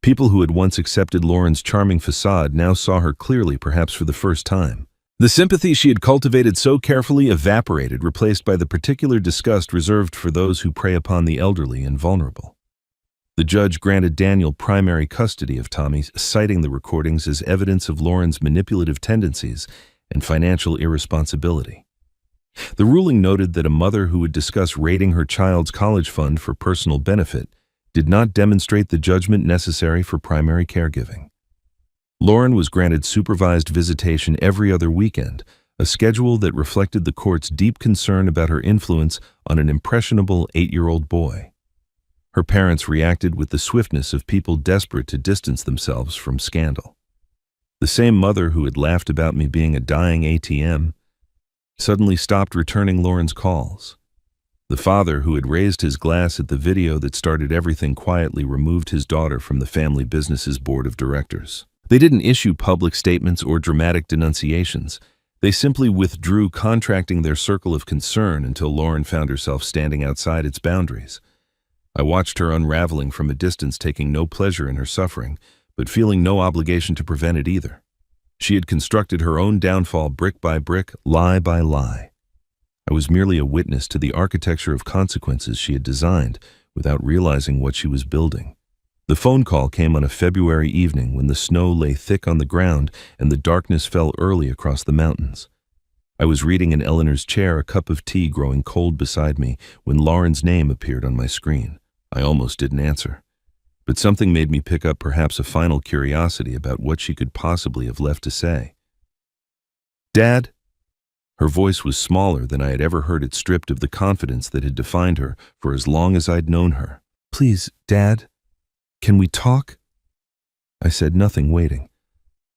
People who had once accepted Lauren's charming facade now saw her clearly, perhaps for the first time. The sympathy she had cultivated so carefully evaporated, replaced by the particular disgust reserved for those who prey upon the elderly and vulnerable. The judge granted Daniel primary custody of Tommy, citing the recordings as evidence of Lauren's manipulative tendencies and financial irresponsibility. The ruling noted that a mother who would discuss raiding her child's college fund for personal benefit did not demonstrate the judgment necessary for primary caregiving. Lauren was granted supervised visitation every other weekend, a schedule that reflected the court's deep concern about her influence on an impressionable 8-year-old boy. Her parents reacted with the swiftness of people desperate to distance themselves from scandal. The same mother who had laughed about me being a dying ATM suddenly stopped returning Lauren's calls. The father who had raised his glass at the video that started everything quietly removed his daughter from the family business's board of directors. They didn't issue public statements or dramatic denunciations. They simply withdrew, contracting their circle of concern until Lauren found herself standing outside its boundaries. I watched her unraveling from a distance, taking no pleasure in her suffering, but feeling no obligation to prevent it either. She had constructed her own downfall brick by brick, lie by lie. I was merely a witness to the architecture of consequences she had designed without realizing what she was building. The phone call came on a February evening when the snow lay thick on the ground and the darkness fell early across the mountains. I was reading in Eleanor's chair, a cup of tea growing cold beside me, when Lauren's name appeared on my screen. I almost didn't answer, but something made me pick up perhaps a final curiosity about what she could possibly have left to say. "Dad?" Her voice was smaller than I had ever heard it, stripped of the confidence that had defined her for as long as I'd known her. "Please, Dad, can we talk?" I said nothing, waiting.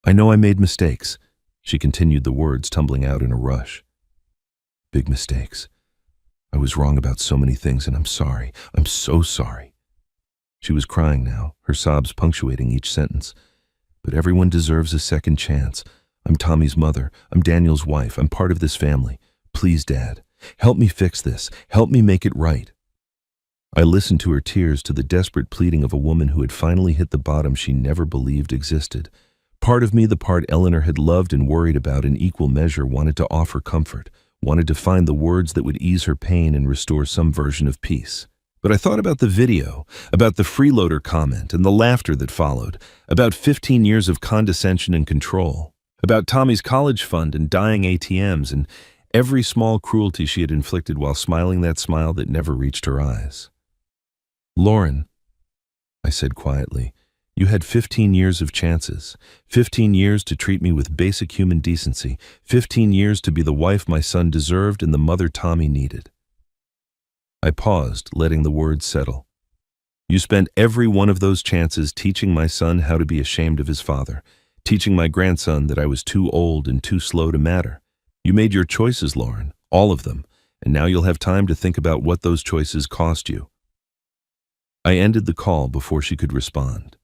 "I know I made mistakes," she continued, the words tumbling out in a rush. "Big mistakes. I was wrong about so many things, and I'm sorry. I'm so sorry." She was crying now, her sobs punctuating each sentence. "But everyone deserves a second chance. I'm Tommy's mother. I'm Daniel's wife. I'm part of this family. Please, Dad, help me fix this. Help me make it right." I listened to her tears, to the desperate pleading of a woman who had finally hit the bottom she never believed existed. Part of me, the part Eleanor had loved and worried about in equal measure, wanted to offer comfort, wanted to find the words that would ease her pain and restore some version of peace. But I thought about the video, about the Freeloader comment and the laughter that followed, about 15 years of condescension and control, about Tommy's college fund and dying ATMs, and every small cruelty she had inflicted while smiling that smile that never reached her eyes. "Lauren," I said quietly, "you had 15 years of chances, 15 years to treat me with basic human decency, 15 years to be the wife my son deserved and the mother Tommy needed." I paused, letting the words settle. "You spent every one of those chances teaching my son how to be ashamed of his father, teaching my grandson that I was too old and too slow to matter. You made your choices, Lauren, all of them, and now you'll have time to think about what those choices cost you." I ended the call before she could respond.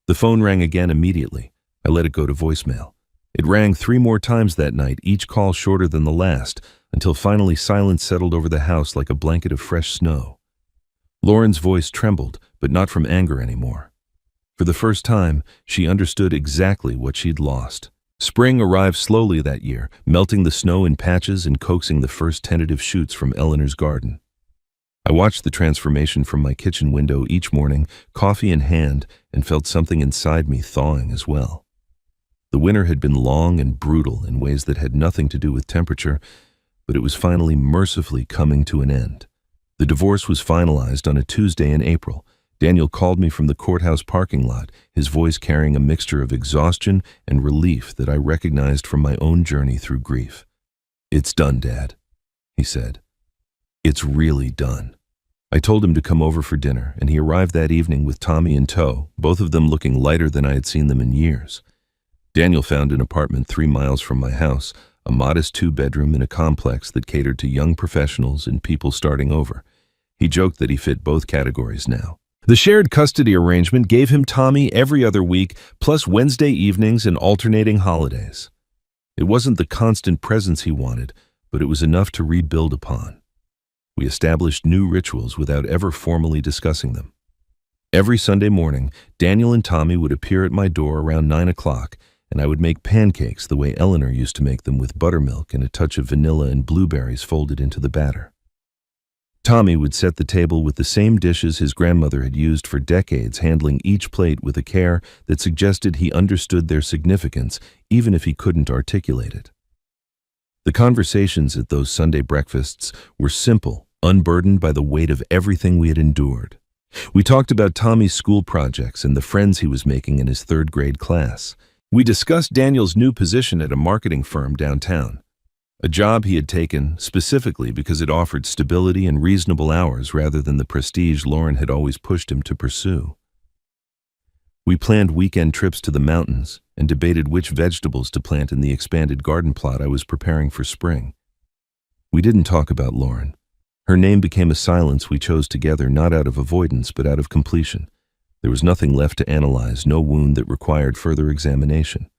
The phone rang again immediately. I let it go to voicemail. It rang 3 more times that night, each call shorter than the last, until finally silence settled over the house like a blanket of fresh snow. Lauren's voice trembled, but not from anger anymore. For the first time, she understood exactly what she'd lost. Spring arrived slowly that year, melting the snow in patches and coaxing the first tentative shoots from Eleanor's garden. I watched the transformation from my kitchen window each morning, coffee in hand, and felt something inside me thawing as well. The winter had been long and brutal in ways that had nothing to do with temperature, but it was finally mercifully coming to an end. The divorce was finalized on a Tuesday in April. Daniel called me from the courthouse parking lot, his voice carrying a mixture of exhaustion and relief that I recognized from my own journey through grief. "It's done, Dad," he said. "It's really done." I told him to come over for dinner, and he arrived that evening with Tommy in tow, both of them looking lighter than I had seen them in years. Daniel found an apartment 3 miles from my house, a modest 2-bedroom in a complex that catered to young professionals and people starting over. He joked that he fit both categories now. The shared custody arrangement gave him Tommy every other week, plus Wednesday evenings and alternating holidays. It wasn't the constant presence he wanted, but it was enough to rebuild upon. We established new rituals without ever formally discussing them. Every Sunday morning, Daniel and Tommy would appear at my door around 9 o'clock, and I would make pancakes the way Eleanor used to make them, with buttermilk and a touch of vanilla and blueberries folded into the batter. Tommy would set the table with the same dishes his grandmother had used for decades, handling each plate with a care that suggested he understood their significance, even if he couldn't articulate it. The conversations at those Sunday breakfasts were simple, unburdened by the weight of everything we had endured. We talked about Tommy's school projects and the friends he was making in his third-grade class. We discussed Daniel's new position at a marketing firm downtown, a job he had taken specifically because it offered stability and reasonable hours rather than the prestige Lauren had always pushed him to pursue. We planned weekend trips to the mountains and debated which vegetables to plant in the expanded garden plot I was preparing for spring. We didn't talk about Lauren. Her name became a silence we chose together, not out of avoidance but out of completion. There was nothing left to analyze, no wound that required further examination.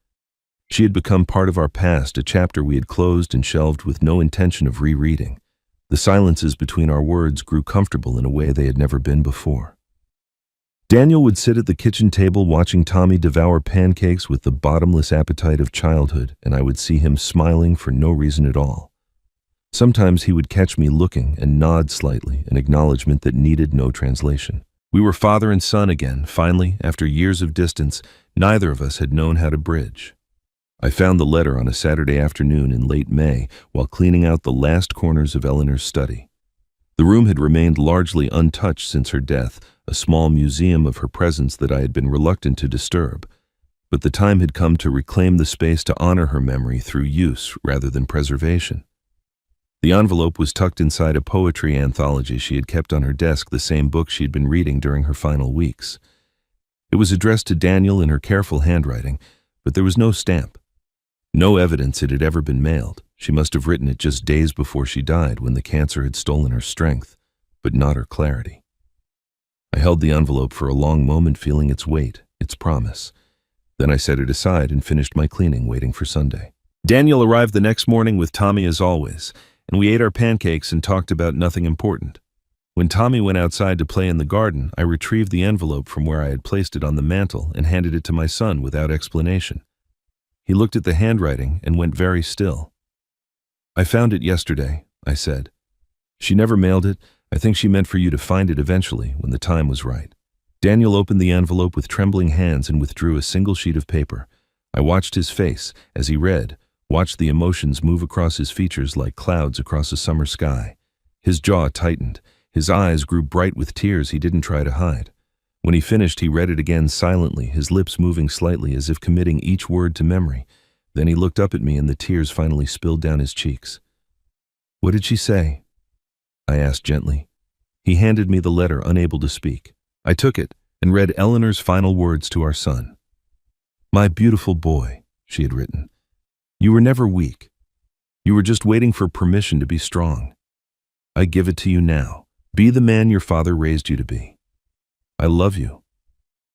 She had become part of our past, a chapter we had closed and shelved with no intention of rereading. The silences between our words grew comfortable in a way they had never been before. Daniel would sit at the kitchen table watching Tommy devour pancakes with the bottomless appetite of childhood, and I would see him smiling for no reason at all. Sometimes he would catch me looking and nod slightly, an acknowledgement that needed no translation. We were father and son again. Finally, after years of distance, neither of us had known how to bridge. I found the letter on a Saturday afternoon in late May while cleaning out the last corners of Eleanor's study. The room had remained largely untouched since her death, a small museum of her presence that I had been reluctant to disturb. But the time had come to reclaim the space to honor her memory through use rather than preservation. The envelope was tucked inside a poetry anthology she had kept on her desk, the same book she had been reading during her final weeks. It was addressed to Daniel in her careful handwriting, but there was no stamp. No evidence it had ever been mailed. She must have written it just days before she died, when the cancer had stolen her strength, but not her clarity. I held the envelope for a long moment, feeling its weight, its promise. Then I set it aside and finished my cleaning, waiting for Sunday. Daniel arrived the next morning with Tommy as always, and we ate our pancakes and talked about nothing important. When Tommy went outside to play in the garden, I retrieved the envelope from where I had placed it on the mantel and handed it to my son without explanation. He looked at the handwriting and went very still. "I found it yesterday," I said. "She never mailed it. I think she meant for you to find it eventually, when the time was right." Daniel opened the envelope with trembling hands and withdrew a single sheet of paper. I watched his face as he read, watched the emotions move across his features like clouds across a summer sky. His jaw tightened. His eyes grew bright with tears he didn't try to hide. When he finished, he read it again silently, his lips moving slightly as if committing each word to memory. Then he looked up at me and the tears finally spilled down his cheeks. "What did she say?" I asked gently. He handed me the letter, unable to speak. I took it and read Eleanor's final words to our son. "My beautiful boy," she had written. "You were never weak. You were just waiting for permission to be strong. I give it to you now. Be the man your father raised you to be. I love you.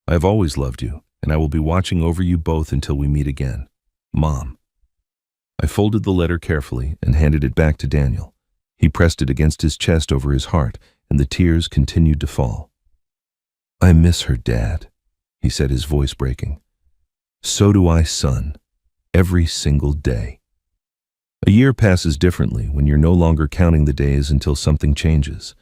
I have always loved you, and I will be watching over you both until we meet again. Mom." I folded the letter carefully and handed it back to Daniel. He pressed it against his chest over his heart, and the tears continued to fall. "I miss her, Dad," he said, his voice breaking. "So do I, son. Every single day." A year passes differently when you're no longer counting the days until something changes.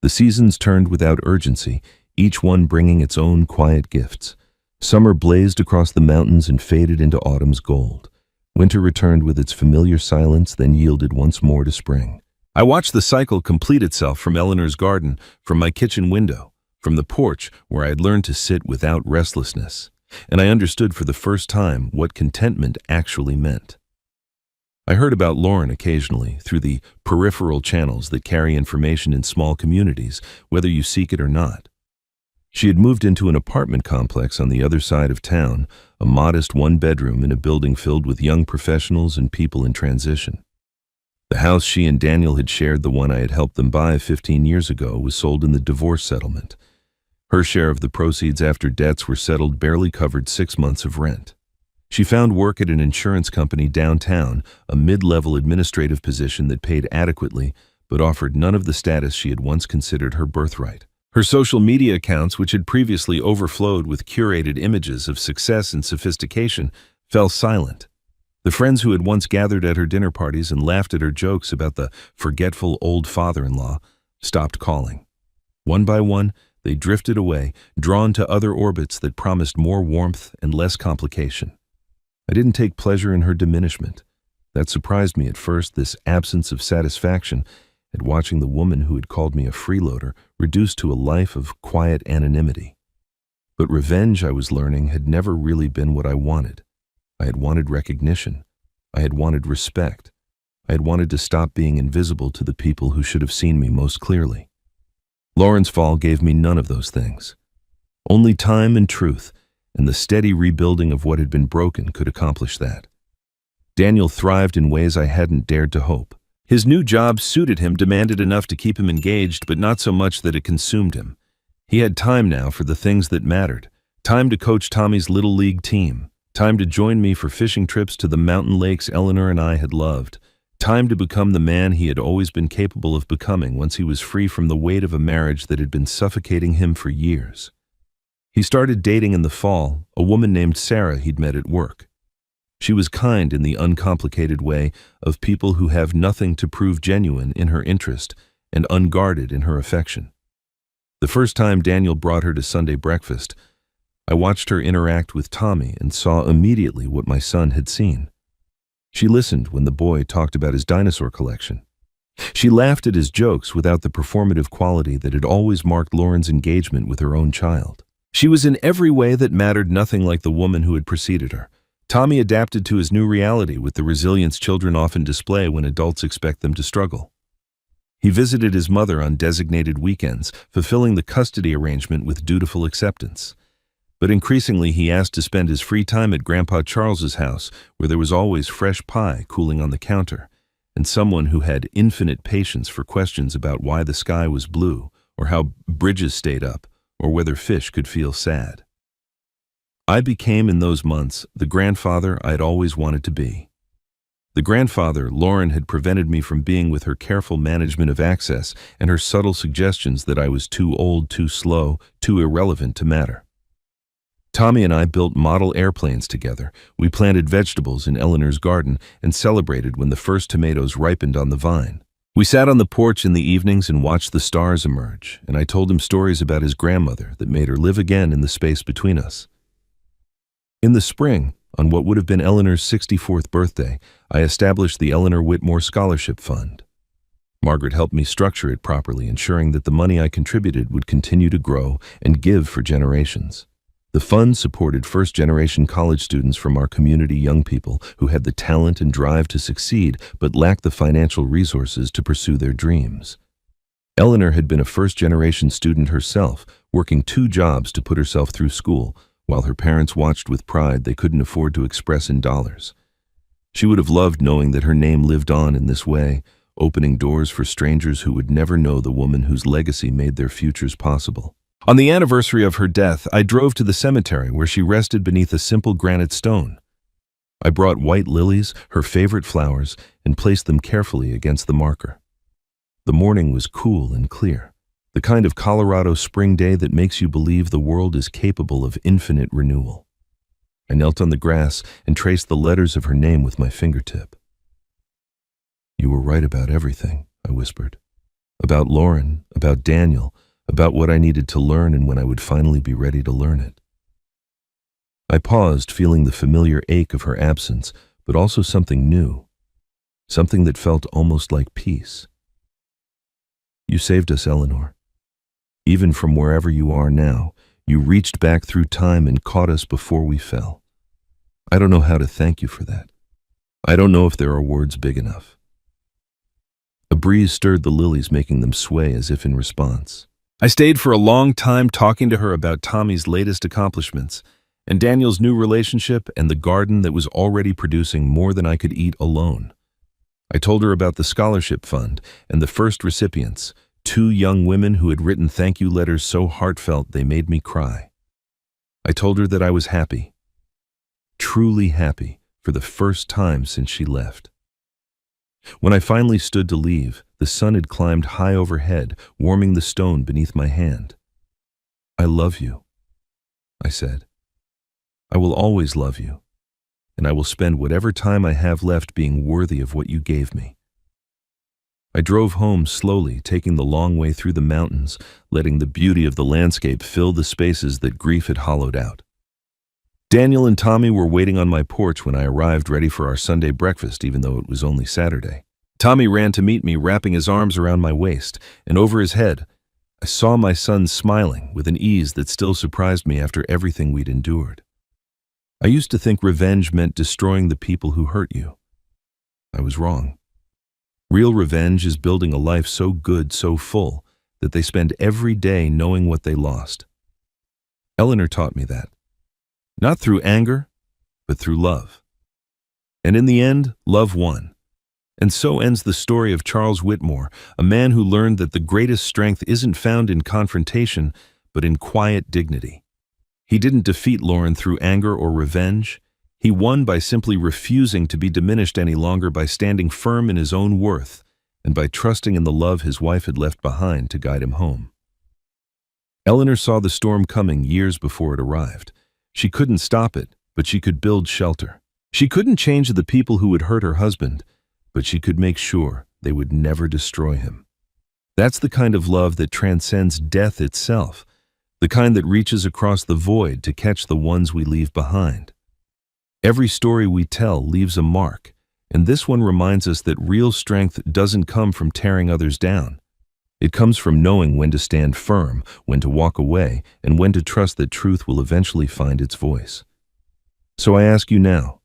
The seasons turned without urgency, each one bringing its own quiet gifts. Summer blazed across the mountains and faded into autumn's gold. Winter returned with its familiar silence, then yielded once more to spring. I watched the cycle complete itself from Eleanor's garden, from my kitchen window, from the porch where I had learned to sit without restlessness, and I understood for the first time what contentment actually meant. I heard about Lauren occasionally through the peripheral channels that carry information in small communities, whether you seek it or not. She had moved into an apartment complex on the other side of town, a modest one-bedroom in a building filled with young professionals and people in transition. The house she and Daniel had shared, the one I had helped them buy 15 years ago, was sold in the divorce settlement. Her share of the proceeds after debts were settled barely covered 6 months of rent. She found work at an insurance company downtown, a mid-level administrative position that paid adequately but offered none of the status she had once considered her birthright. Her social media accounts, which had previously overflowed with curated images of success and sophistication, fell silent. The friends who had once gathered at her dinner parties and laughed at her jokes about the forgetful old father-in-law stopped calling. One by one, they drifted away, drawn to other orbits that promised more warmth and less complication. I didn't take pleasure in her diminishment. That surprised me at first, this absence of satisfaction at watching the woman who had called me a freeloader reduced to a life of quiet anonymity. But revenge, I was learning, had never really been what I wanted. I had wanted recognition. I had wanted respect. I had wanted to stop being invisible to the people who should have seen me most clearly. Lauren's fall gave me none of those things. Only time and truth, and the steady rebuilding of what had been broken could accomplish that. Daniel thrived in ways I hadn't dared to hope. His new job suited him, demanded enough to keep him engaged, but not so much that it consumed him. He had time now for the things that mattered. Time to coach Tommy's little league team. Time to join me for fishing trips to the mountain lakes Eleanor and I had loved. Time to become the man he had always been capable of becoming once he was free from the weight of a marriage that had been suffocating him for years. He started dating in the fall a woman named Sarah he'd met at work. She was kind in the uncomplicated way of people who have nothing to prove genuine in her interest and unguarded in her affection. The first time Daniel brought her to Sunday breakfast, I watched her interact with Tommy and saw immediately what my son had seen. She listened when the boy talked about his dinosaur collection. She laughed at his jokes without the performative quality that had always marked Lauren's engagement with her own child. She was in every way that mattered nothing like the woman who had preceded her. Tommy adapted to his new reality with the resilience children often display when adults expect them to struggle. He visited his mother on designated weekends, fulfilling the custody arrangement with dutiful acceptance. But increasingly he asked to spend his free time at Grandpa Charles's house, where there was always fresh pie cooling on the counter, and someone who had infinite patience for questions about why the sky was blue, or how bridges stayed up, or whether fish could feel sad. I became, in those months, the grandfather I had always wanted to be. The grandfather Lauren had prevented me from being with her careful management of access and her subtle suggestions that I was too old, too slow, too irrelevant to matter. Tommy and I built model airplanes together. We planted vegetables in Eleanor's garden and celebrated when the first tomatoes ripened on the vine. We sat on the porch in the evenings and watched the stars emerge, and I told him stories about his grandmother that made her live again in the space between us. In the spring, on what would have been Eleanor's 64th birthday, I established the Eleanor Whitmore Scholarship Fund. Margaret helped me structure it properly, ensuring that the money I contributed would continue to grow and give for generations. The fund supported first-generation college students from our community, young people who had the talent and drive to succeed but lacked the financial resources to pursue their dreams. Eleanor had been a first-generation student herself, working 2 jobs to put herself through school, while her parents watched with pride they couldn't afford to express in dollars. She would have loved knowing that her name lived on in this way, opening doors for strangers who would never know the woman whose legacy made their futures possible. On the anniversary of her death, I drove to the cemetery where she rested beneath a simple granite stone. I brought white lilies, her favorite flowers, and placed them carefully against the marker. The morning was cool and clear, the kind of Colorado spring day that makes you believe the world is capable of infinite renewal. I knelt on the grass and traced the letters of her name with my fingertip. "You were right about everything," I whispered. "About Lauren, about Daniel, about what I needed to learn and when I would finally be ready to learn it." I paused, feeling the familiar ache of her absence, but also something new, something that felt almost like peace. "You saved us, Eleanor. Even from wherever you are now, you reached back through time and caught us before we fell. I don't know how to thank you for that. I don't know if there are words big enough." A breeze stirred the lilies, making them sway as if in response. I stayed for a long time talking to her about Tommy's latest accomplishments, and Daniel's new relationship, and the garden that was already producing more than I could eat alone. I told her about the scholarship fund and the first recipients, 2 young women who had written thank you letters so heartfelt they made me cry. I told her that I was happy, truly happy, for the first time since she left. When I finally stood to leave, the sun had climbed high overhead, warming the stone beneath my hand. "I love you," I said. "I will always love you, and I will spend whatever time I have left being worthy of what you gave me." I drove home slowly, taking the long way through the mountains, letting the beauty of the landscape fill the spaces that grief had hollowed out. Daniel and Tommy were waiting on my porch when I arrived, ready for our Sunday breakfast, even though it was only Saturday. Tommy ran to meet me, wrapping his arms around my waist, and over his head, I saw my son smiling with an ease that still surprised me after everything we'd endured. I used to think revenge meant destroying the people who hurt you. I was wrong. Real revenge is building a life so good, so full, that they spend every day knowing what they lost. Eleanor taught me that. Not through anger, but through love. And in the end, love won. And so ends the story of Charles Whitmore, a man who learned that the greatest strength isn't found in confrontation, but in quiet dignity. He didn't defeat Lauren through anger or revenge. He won by simply refusing to be diminished any longer, by standing firm in his own worth, and by trusting in the love his wife had left behind to guide him home. Eleanor saw the storm coming years before it arrived. She couldn't stop it, but she could build shelter. She couldn't change the people who would hurt her husband, but she could make sure they would never destroy him. That's the kind of love that transcends death itself, the kind that reaches across the void to catch the ones we leave behind. Every story we tell leaves a mark, and this one reminds us that real strength doesn't come from tearing others down. It comes from knowing when to stand firm, when to walk away, and when to trust that truth will eventually find its voice. So I ask you now,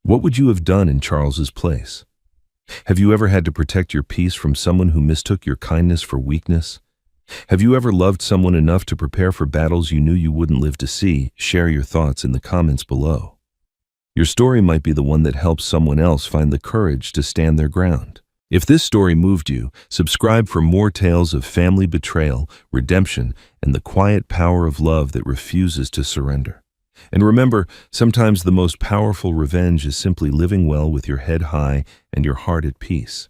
what would you have done in Charles's place? Have you ever had to protect your peace from someone who mistook your kindness for weakness? Have you ever loved someone enough to prepare for battles you knew you wouldn't live to see? Share your thoughts in the comments below. Your story might be the one that helps someone else find the courage to stand their ground. If this story moved you, subscribe for more tales of family betrayal, redemption, and the quiet power of love that refuses to surrender. And remember, sometimes the most powerful revenge is simply living well with your head high and your heart at peace.